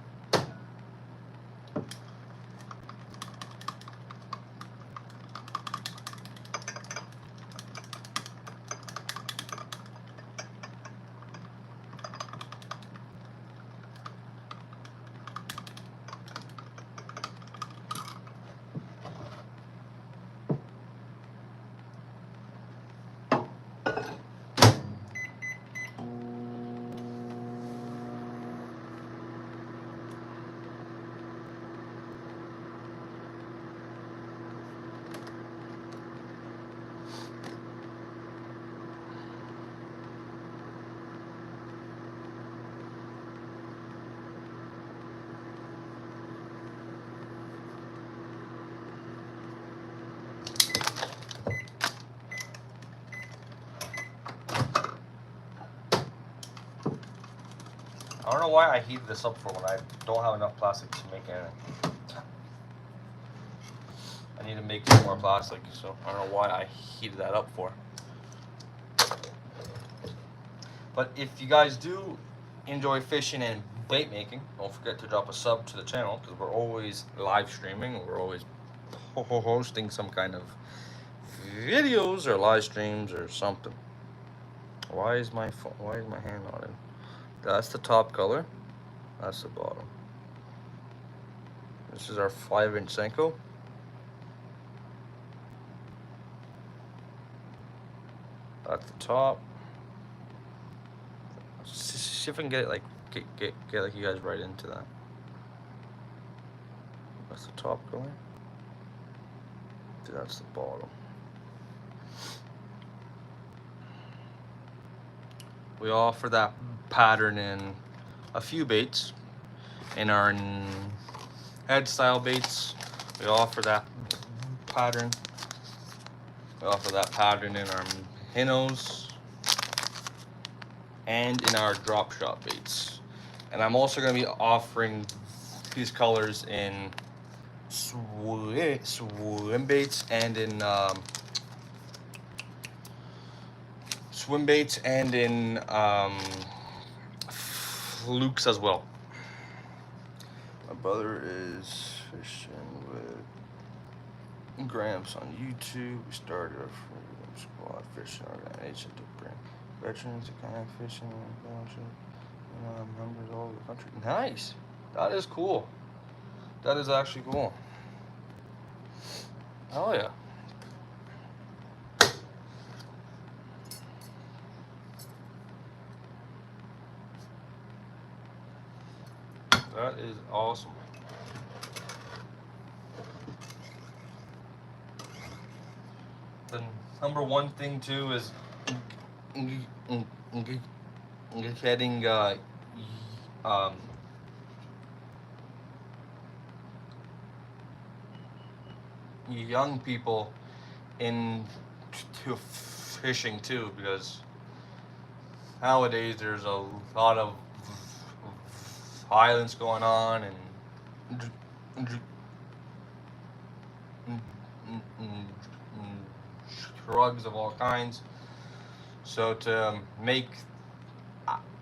I don't know why I heated this up for when I don't have enough plastic to make anything. I need to make some more plastic, so I don't know why I heated that up for. But if you guys do enjoy fishing and bait making, don't forget to drop a sub to the channel, because we're always live streaming, we're always hosting some kind of videos or live streams or something. Why is my hand not in? That's the top color, that's the bottom. This is our 5-inch senko. That's the top. See if I can get it like get like you guys right into that. That's the top color. That's the bottom. We offer that pattern in a few baits. In our head style baits, we offer that pattern. We offer that pattern in our minnows and in our drop shot baits. And I'm also going to be offering these colors in swim baits and in flukes as well. My brother is fishing with Gramps on YouTube. We started our freedom squad fishing organization to bring veterans to kayak fishing and members all over the country. Nice. That is cool. That is actually cool. Oh yeah. That is awesome. The number one thing too is getting young people into fishing too, because nowadays there's a lot of violence going on and drugs of all kinds. So to make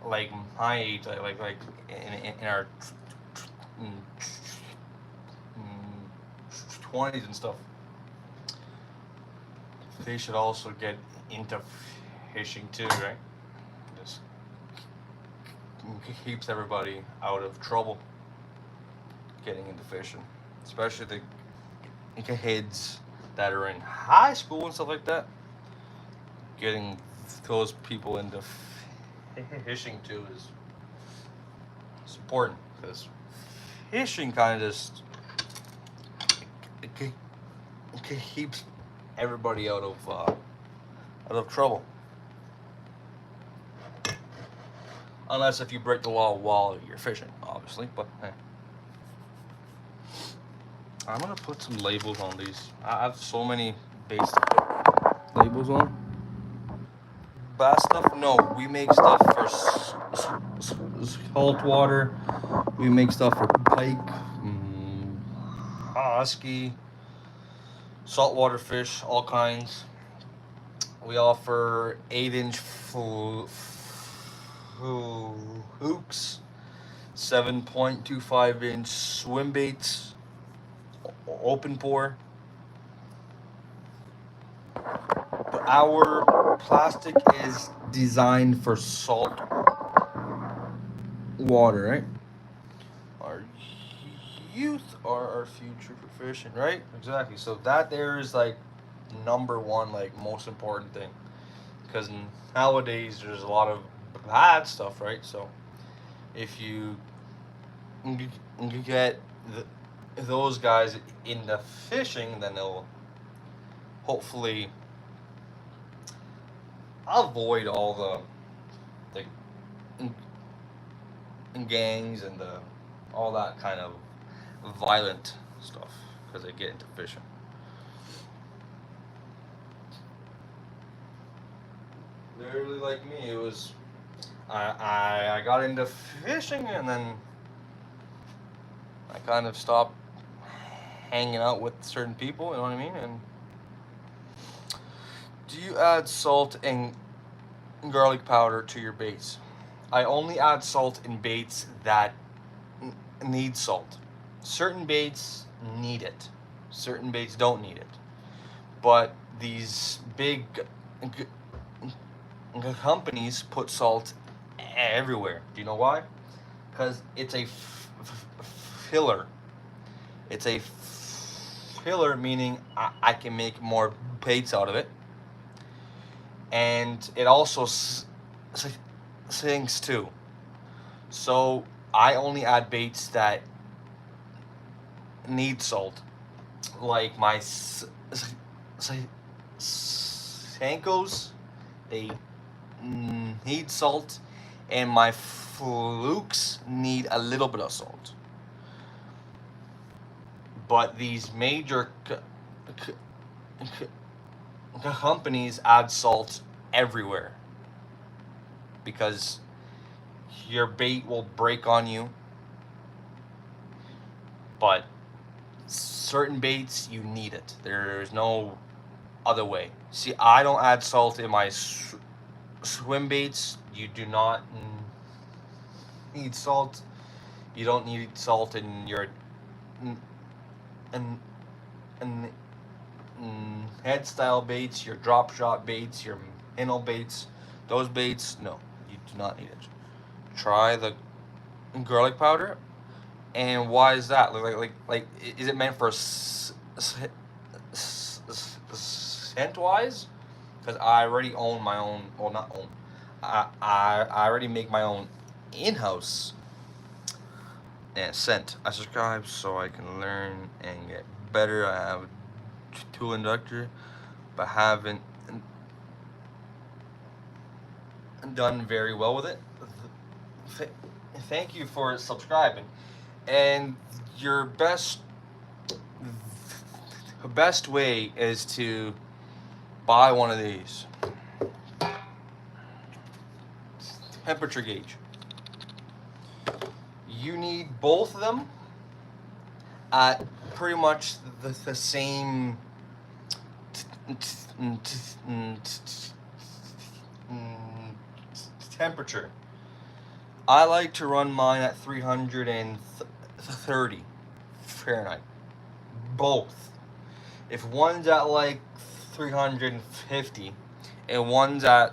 like my age, like in our 20s and stuff, they should also get into fishing too, right? Just keeps everybody out of trouble getting into fishing, especially the kids that are in high school and stuff like that. Getting those people into fishing too is important, because fishing kind of just keeps everybody out of trouble, unless if you break the law while you're fishing, obviously. But hey, I'm gonna put some labels on these. I have so many baits to put labels on. Bass stuff? No, we make stuff for salt water. We make stuff for pike, husky, saltwater fish, all kinds. We offer 8-inch hooks, 7.25-inch swim baits, open pour. But our plastic is designed for salt water, right? Our youth are our future for fishing, right? Exactly. So that there is like number one, like most important thing, because nowadays there's a lot of bad stuff, right? So if you get those guys into fishing, then they'll hopefully avoid all the gangs and all that kind of violent stuff, because they get into fishing. Literally like me, it was I got into fishing, and then I kind of stopped hanging out with certain people, you know what I mean? And do you add salt and garlic powder to your baits? I only add salt in baits that need salt. Certain baits need it. Certain baits don't need it. But these big companies put salt everywhere. Do you know why? Because it's a filler. It's a filler, meaning I can make more baits out of it. And it also sinks too. So I only add baits that need salt. Like my senkos, they need salt, and my flukes need a little bit of salt. But these major companies add salt everywhere because your bait will break on you. But certain baits, you need it. There's no other way. See, I don't add salt in my swim baits. You do not need salt. You don't need salt in your head style baits, your drop shot baits, your minnow baits. Those baits, no, you do not need it. Try the garlic powder. And why is that? Like, is it meant for scent wise? Because I already own my own. Well, not own. I already make my own in-house scent. I subscribe so I can learn and get better. I have a tool inductor, but haven't done very well with it. Thank you for subscribing. And your best way is to buy one of these. Temperature gauge. You need both of them at pretty much the same temperature. I like to run mine at 330 Fahrenheit. Both. If one's at like 350 and one's at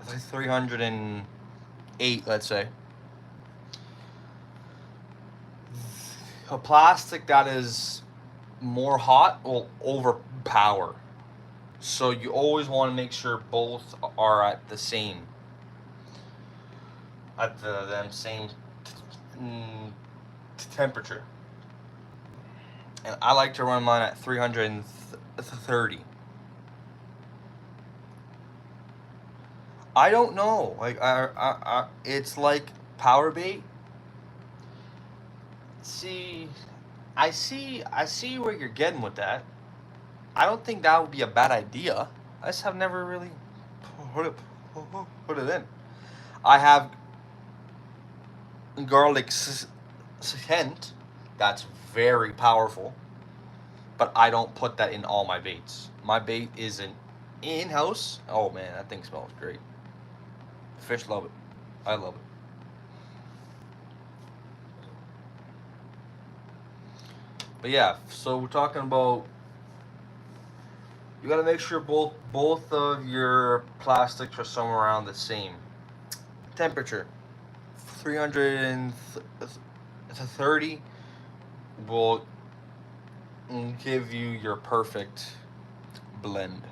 308, let's say, a plastic that is more hot will overpower. So you always want to make sure both are at the same, same temperature. And I like to run mine at 330. I don't know. Like it's like power bait. I see where you're getting with that. I don't think that would be a bad idea. I just have never really put it in. I have garlic scent that's very powerful, but I don't put that in all my baits. My bait is an in-house. Oh man, that thing smells great. Fish love it. I love it. But yeah, so we're talking about, you gotta make sure both of your plastics are somewhere around the same temperature. 330 will give you your perfect blend.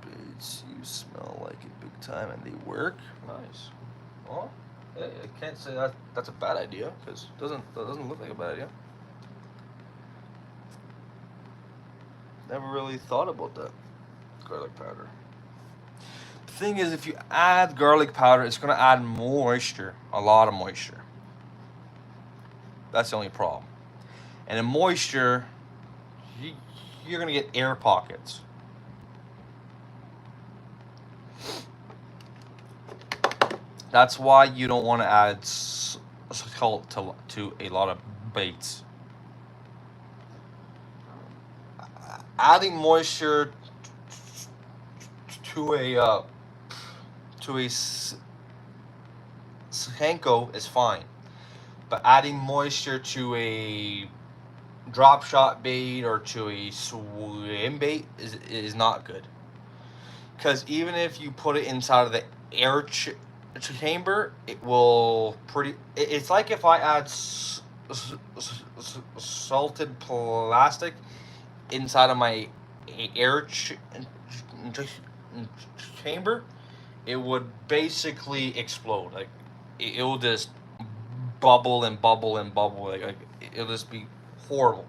Baits, you smell like it big time, and they work. Nice. Well, I can't say that's a bad idea, because it doesn't look like a bad idea. Never really thought about that. Garlic powder. The thing is, if you add garlic powder, it's going to add moisture, a lot of moisture. That's the only problem. And in moisture, you're going to get air pockets. That's why you don't want to add salt to a lot of baits. adding moisture to a senko is fine, but adding moisture to a drop shot bait or to a swim bait is not good. Because even if you put it inside of the air chamber, it will it's like if I add salted plastic inside of my air chamber, it would basically explode. Like it will just bubble and bubble and bubble. Like it'll just be horrible.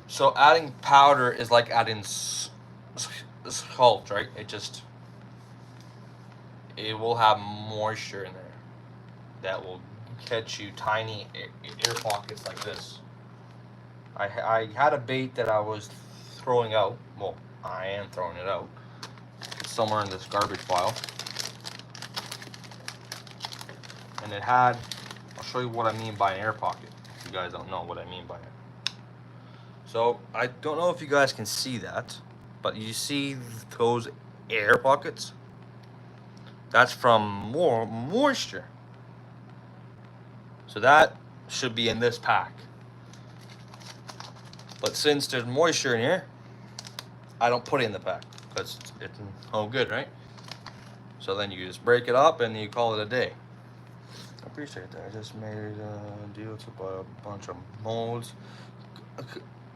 So adding powder is like adding salt, right? It will have moisture in there that will catch you tiny air pockets like this. I had a bait that I was throwing out. Well, I am throwing it out. It's somewhere in this garbage pile. And it had, I'll show you what I mean by an air pocket, if you guys don't know what I mean by it. So, I don't know if you guys can see that, but you see those air pockets? That's from more moisture. So that should be in this pack. But since there's moisture in here, I don't put it in the pack because it's no good, right? So then you just break it up and you call it a day. I appreciate that. I just made a deal to buy a bunch of molds,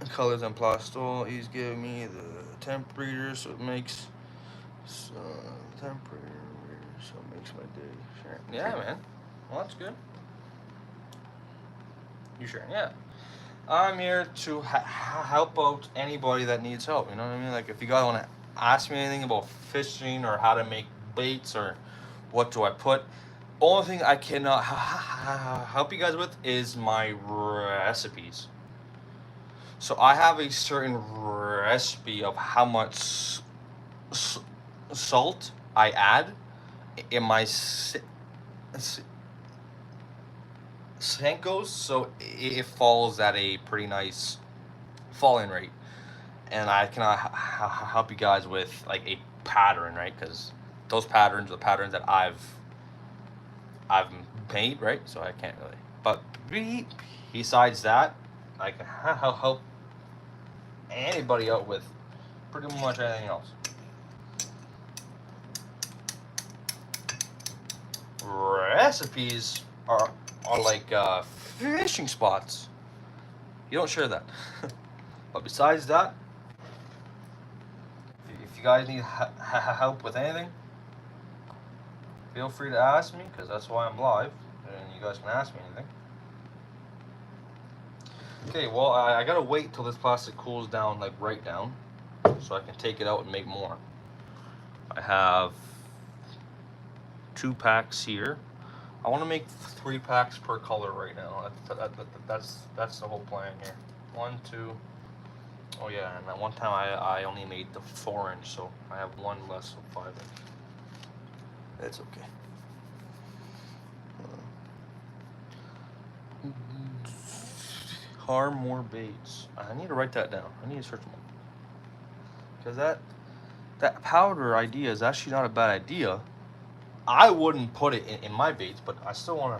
colors, and plastol. He's giving me the temp reader, so it makes temp reader, so it makes my day. Sure. Yeah, man. Well, that's good. You sure? Yeah. I'm here to help out anybody that needs help. You know what I mean? Like if you guys want to ask me anything about fishing or how to make baits or what do I put, only thing I cannot help you guys with is my recipes. So I have a certain recipe of how much salt I add in my senkos, so it falls at a pretty nice falling rate, and I cannot help you guys with like a pattern, right? Because those patterns are the patterns that I've made, right? So I can't really. But besides that, I can help anybody out with pretty much anything else. Recipes are like fishing spots. You don't share that. But besides that, if you guys need help with anything, feel free to ask me, because that's why I'm live, and you guys can ask me anything. Okay, well, I gotta wait till this plastic cools down, like right down, so I can take it out and make more. I have 2 packs here. I want to make 3 packs per color right now. That's the whole plan here. 1, 2. Oh yeah, and at one time I only made the 4-inch, so I have 1 less of 5-inch. It's okay. Harm more baits. I need to write that down. I need to search more. Because that powder idea is actually not a bad idea. I wouldn't put it in my baits, but I still want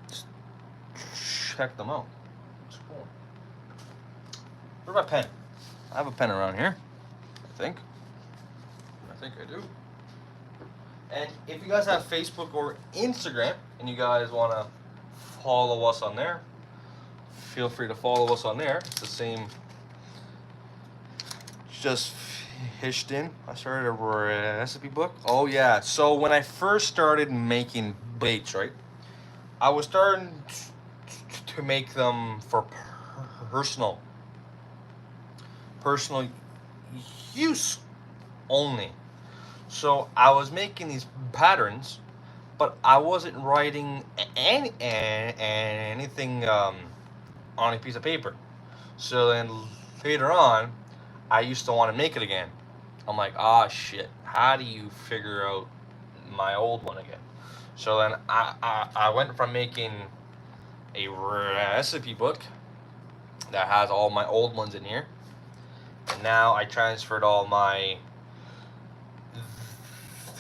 to check them out. It's cool. Where's my pen? I have a pen around here, I think I do. And if you guys have Facebook or Instagram and you guys want to follow us on there, feel free to follow us on there. It's the same. Just fished in. I started a recipe book. Oh yeah. So when I first started making baits, right, I was starting to make them for personal use only. So I was making these patterns, but I wasn't writing anything on a piece of paper. So then later on, I used to want to make it again. I'm like, shit, how do you figure out my old one again? So then I went from making a recipe book that has all my old ones in here And now I transferred all my.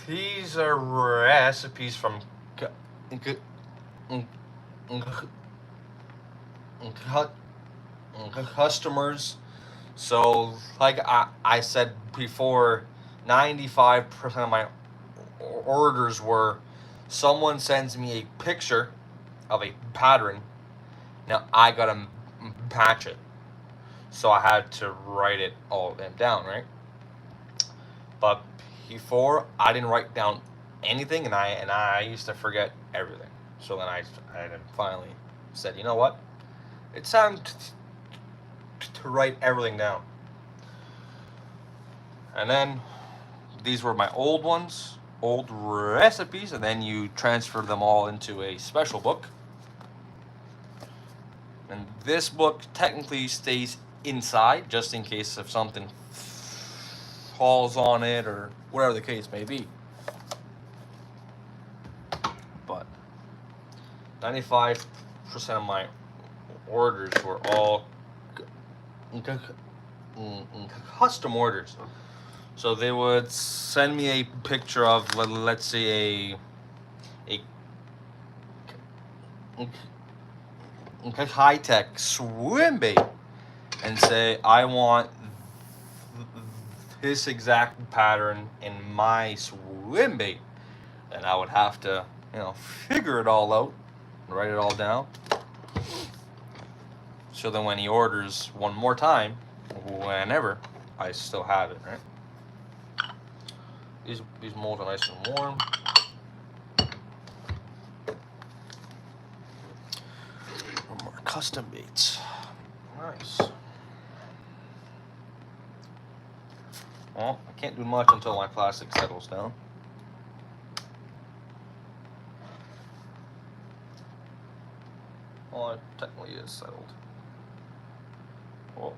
These are recipes from customers. So, like I said before, 95% of my orders were someone sends me a picture of a pattern. Now I gotta patch it. So I had to write it all down, right? But before I didn't write down anything, and I used to forget everything. So then I then finally said, you know what? It's time to write everything down. And then these were my old ones, old recipes, and then you transfer them all into a special book. And this book technically stays inside just in case if something falls on it or whatever the case may be. But 95% of my orders were all custom orders. So they would send me a picture of, let's say, a high-tech swim bait and say, I want this exact pattern in my swim bait. And I would have to, figure it all out and write it all down. So then when he orders one more time, whenever, I still have it, right? These molds are nice and warm. More custom baits. Nice. Well, I can't do much until my plastic settles down. Well, it technically is settled. Well.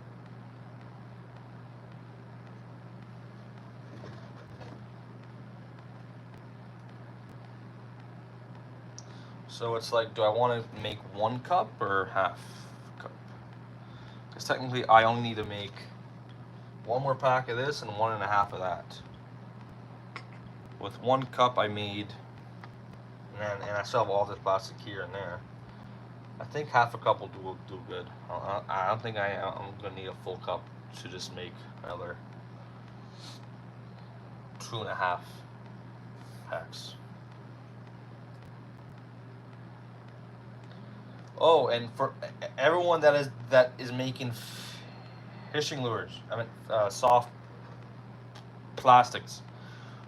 So it's like, do I want to make 1 cup or half cup? Because technically I only need to make 1 more pack of this and 1.5 of that. With 1 cup I made, and I still have all this plastic here and there. I think half a cup will do good. I don't think I'm going to need a full cup to just make another 2.5 packs. Oh, and for everyone that is making fishing lures, soft plastics.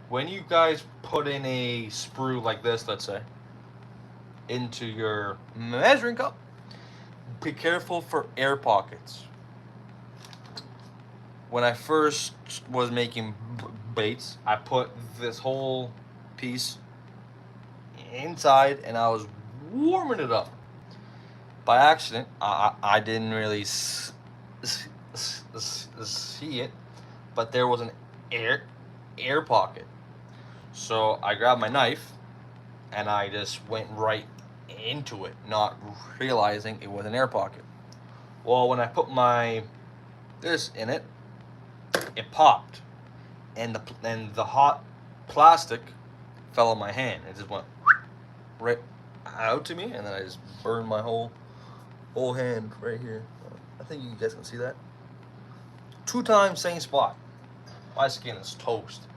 When you guys put in a sprue like this, let's say, into your measuring cup, be careful for air pockets. When I first was making baits, I put this whole piece inside and I was warming it up. By accident, I didn't really see it, but there was an air pocket. So I grabbed my knife and I just went right into it, not realizing it was an air pocket. Well, when I put this in it, it popped, and the hot plastic fell on my hand. It just went right out to me, and then I just burned my whole hand right here. I think you guys can see that. 2 times same spot. My skin is toast.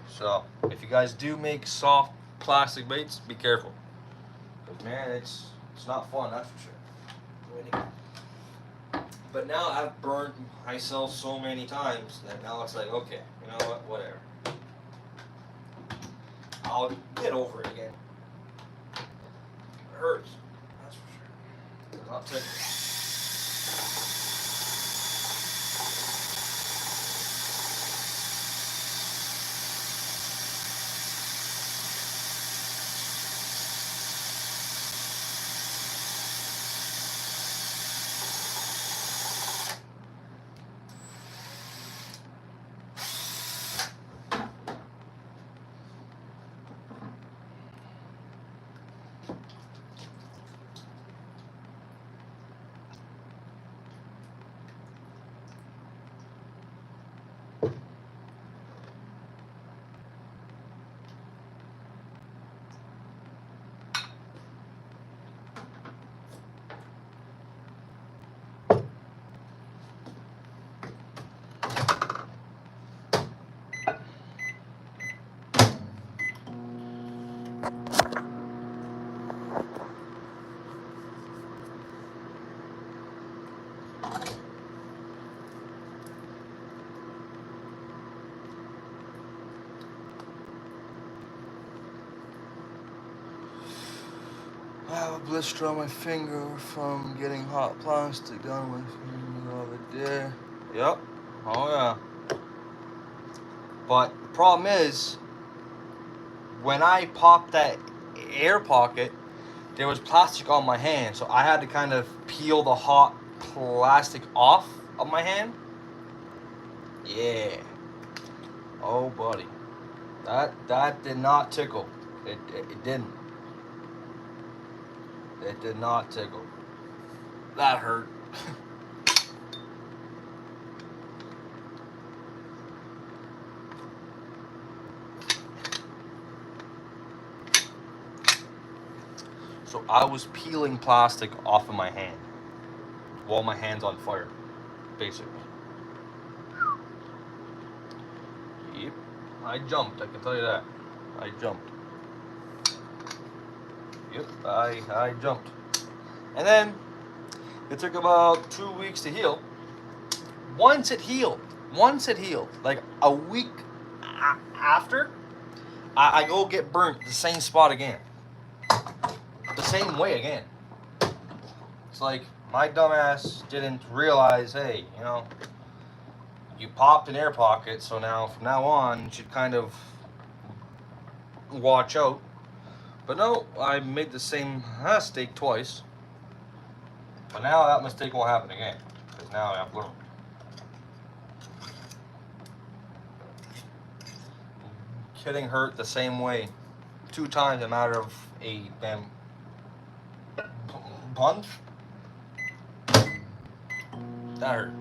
So if you guys do make soft plastic baits, be careful. Because man, it's not fun, that's for sure. But now I've burned myself so many times that now it's like, okay, you know what, whatever. I'll get over it again. It hurts, that's for sure. It's not ticklish. I have a blister on my finger from getting hot plastic done with me the other day. Yep. Oh yeah. But the problem is, when I popped that air pocket, there was plastic on my hand, so I had to kind of peel the hot plastic off of my hand. Yeah. Oh, buddy. That did not tickle. It didn't. It did not tickle. That hurt. So I was peeling plastic off of my hand while my hand's on fire, basically. Yep. I jumped, I can tell you that. I jumped. Yep, I jumped. And then it took about 2 weeks to heal. Once it healed, like a week after, I go get burnt the same spot again. The same way again. It's like my dumbass didn't realize, hey, you know, you popped an air pocket, so now from now on you should kind of watch out. But no, I made the same mistake twice. But now that mistake won't happen again, because now I've learned. Getting hurt the same way 2 times in a matter of a damn punch. That hurt.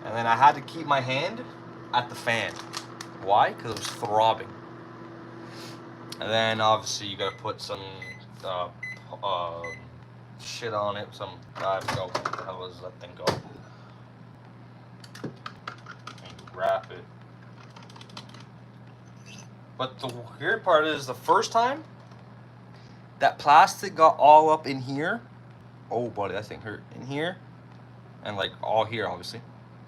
And then I had to keep my hand at the fan. Why? Because it was throbbing. And then obviously you gotta put some shit on it. Some, I forgot what the hell was that thing called. And wrap it. But the weird part is, the first time that plastic got all up in here. Oh buddy, that thing hurt. In here. And like all here, obviously.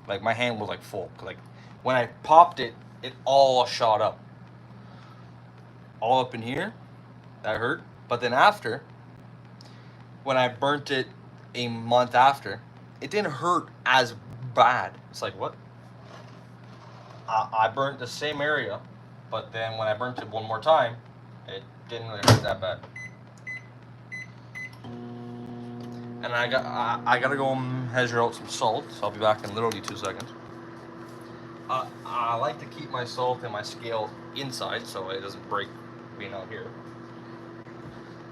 Like my hand was like full. Like when I popped it, it all shot up. All up in here. That hurt. But then after, when I burnt it a month after, it didn't hurt as bad. It's like, what? I burnt the same area, but then when I burnt it one more time, it didn't really hurt that bad. And I gotta go measure out some salt, so I'll be back in literally 2 seconds. I like to keep my salt and my scale inside so it doesn't break being out here.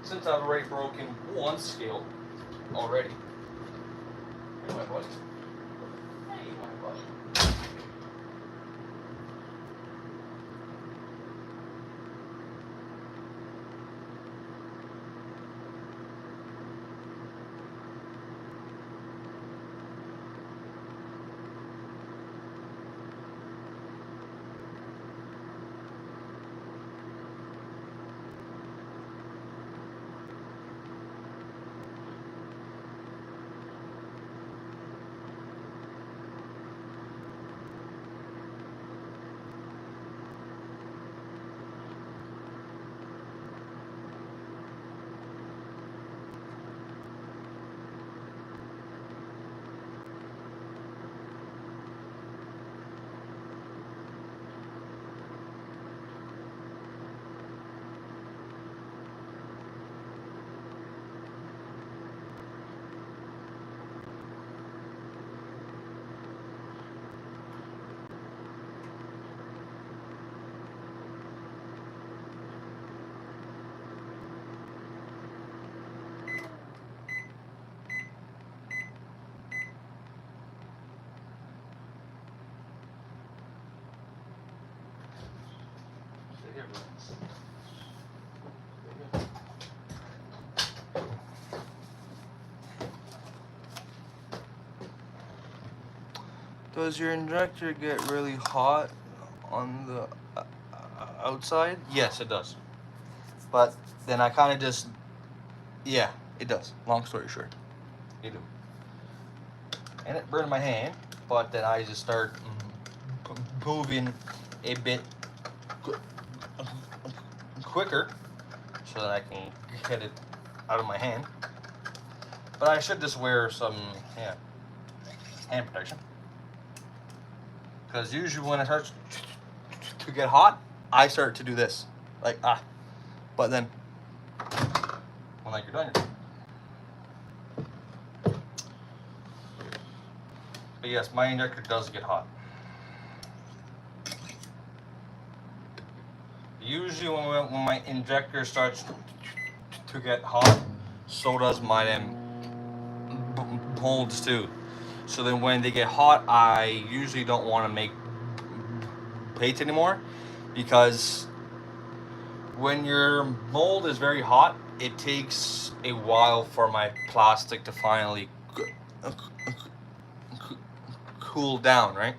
Since I've already broken one scale already. Hey, my buddy. Hey, my buddy. Does your injector get really hot on the outside? Yes, it does. But then I kind of just, yeah, it does. Long story short, you do. And it burned my hand, but then I just start moving a bit quicker so that I can get it out of my hand. But I should just wear some hand protection, because usually when it starts to get hot, I start to do this, like but then when like you're done, but yes, my injector does get hot. Usually when my injector starts to get hot, so does my molds too. So then when they get hot, I usually don't want to make plates anymore, because when your mold is very hot, it takes a while for my plastic to finally cool down, right?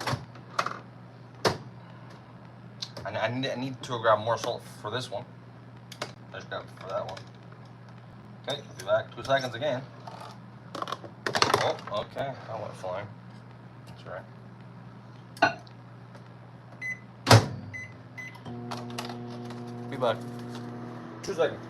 And I need to grab more salt for this one. I just grabbed for that one. Okay, I'll be back 2 seconds again. Oh, okay, that went flying. That's all right. Be back. 2 seconds.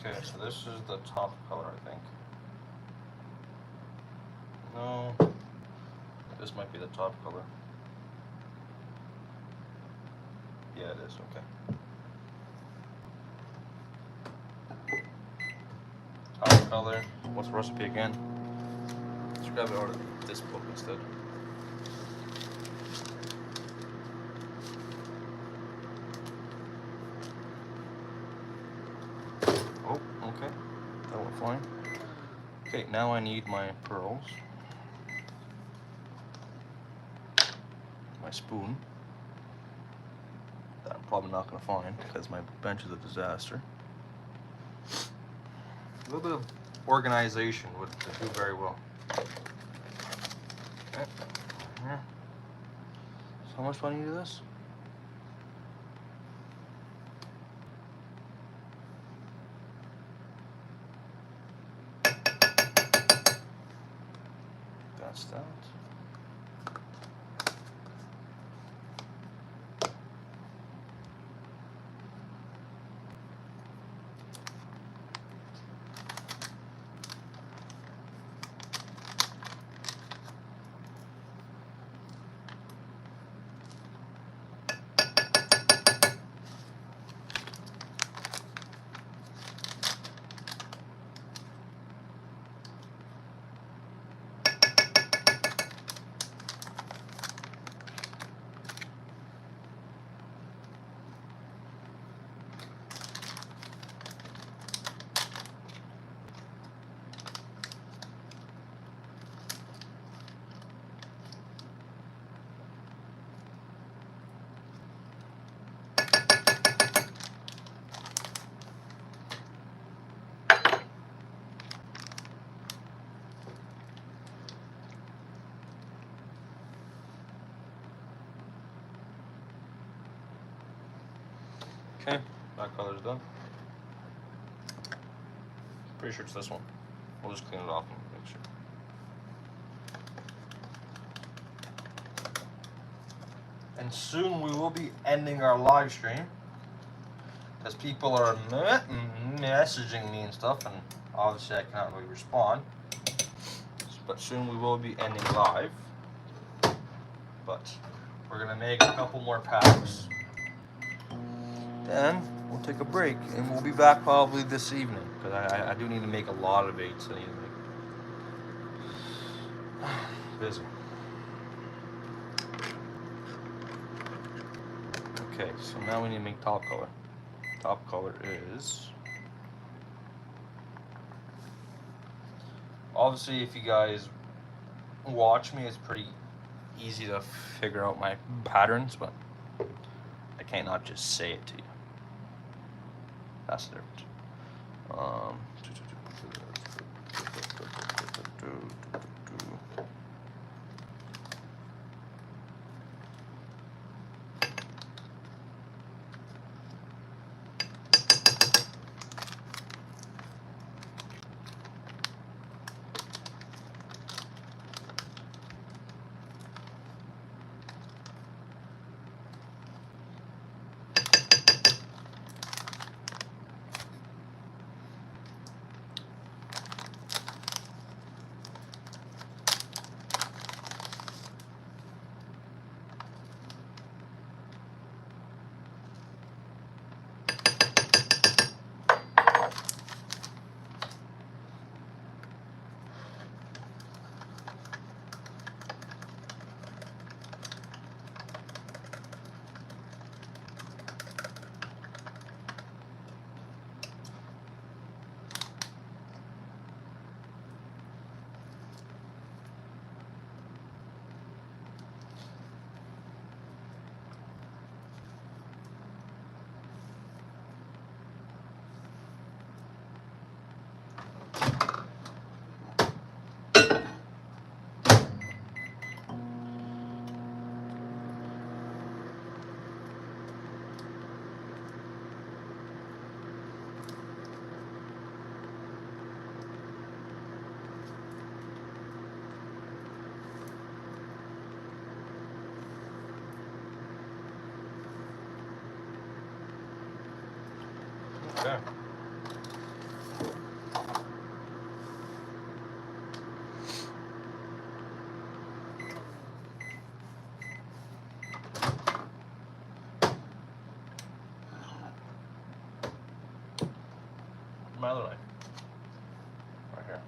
Okay, so this is the top color, I think. No, this might be the top color. Yeah, it is, okay. Top color. What's the recipe again? Let's grab it out of this book instead. Oh, okay. That went fine. Okay, now I need my pearls. My spoon. That I'm probably not going to find because my bench is a disaster. A little bit of organization would do very well. Okay. Here. So how much fun do you do this? That's that. Okay, that color's done. Pretty sure it's this one. We'll just clean it off and make sure. And soon we will be ending our live stream, because people are messaging me and stuff, and obviously I cannot really respond. But soon we will be ending live. But we're gonna make a couple more packs. Then we'll take a break, and we'll be back probably this evening, because I do need to make a lot of baits. I need to make busy. Okay, so now we need to make top color. Top color is, obviously if you guys watch me, it's pretty easy to figure out my patterns, but I can't not just say it to you. That's the difference. Okay. My other knife. Right here.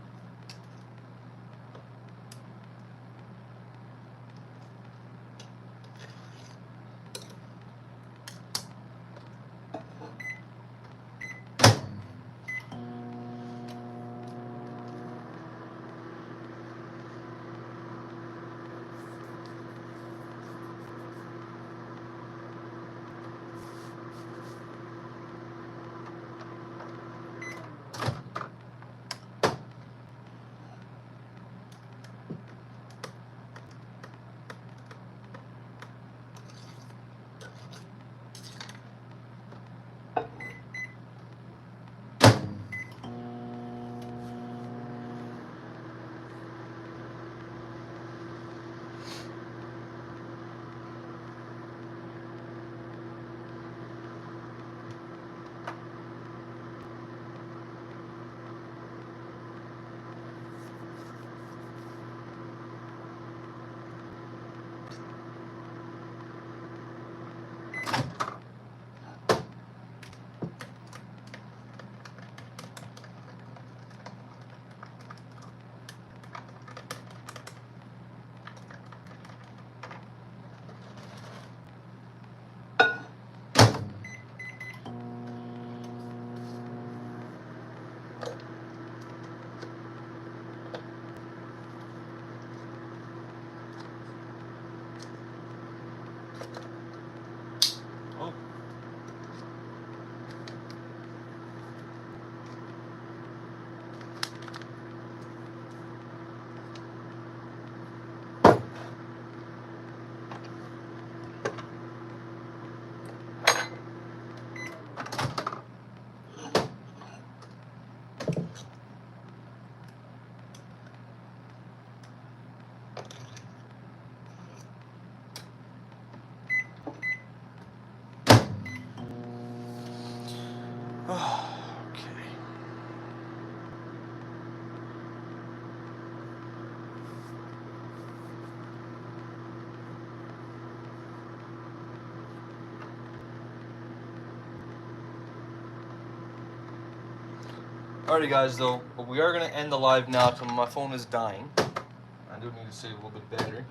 Alrighty guys though, but we are gonna end the live now till my phone is dying. I do need to save a little bit battery.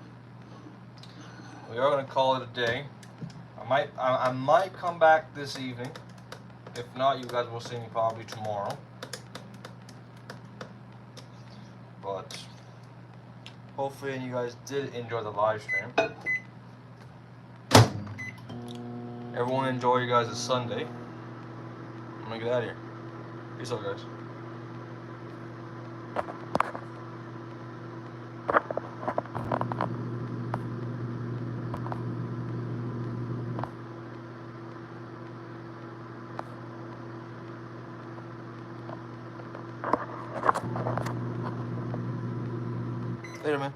We are gonna call it a day. I might come back this evening. If not, you guys will see me probably tomorrow. But hopefully you guys did enjoy the live stream. Everyone enjoy you guys' Sunday. I'm gonna get out of here. Peace out, guys. Later, man.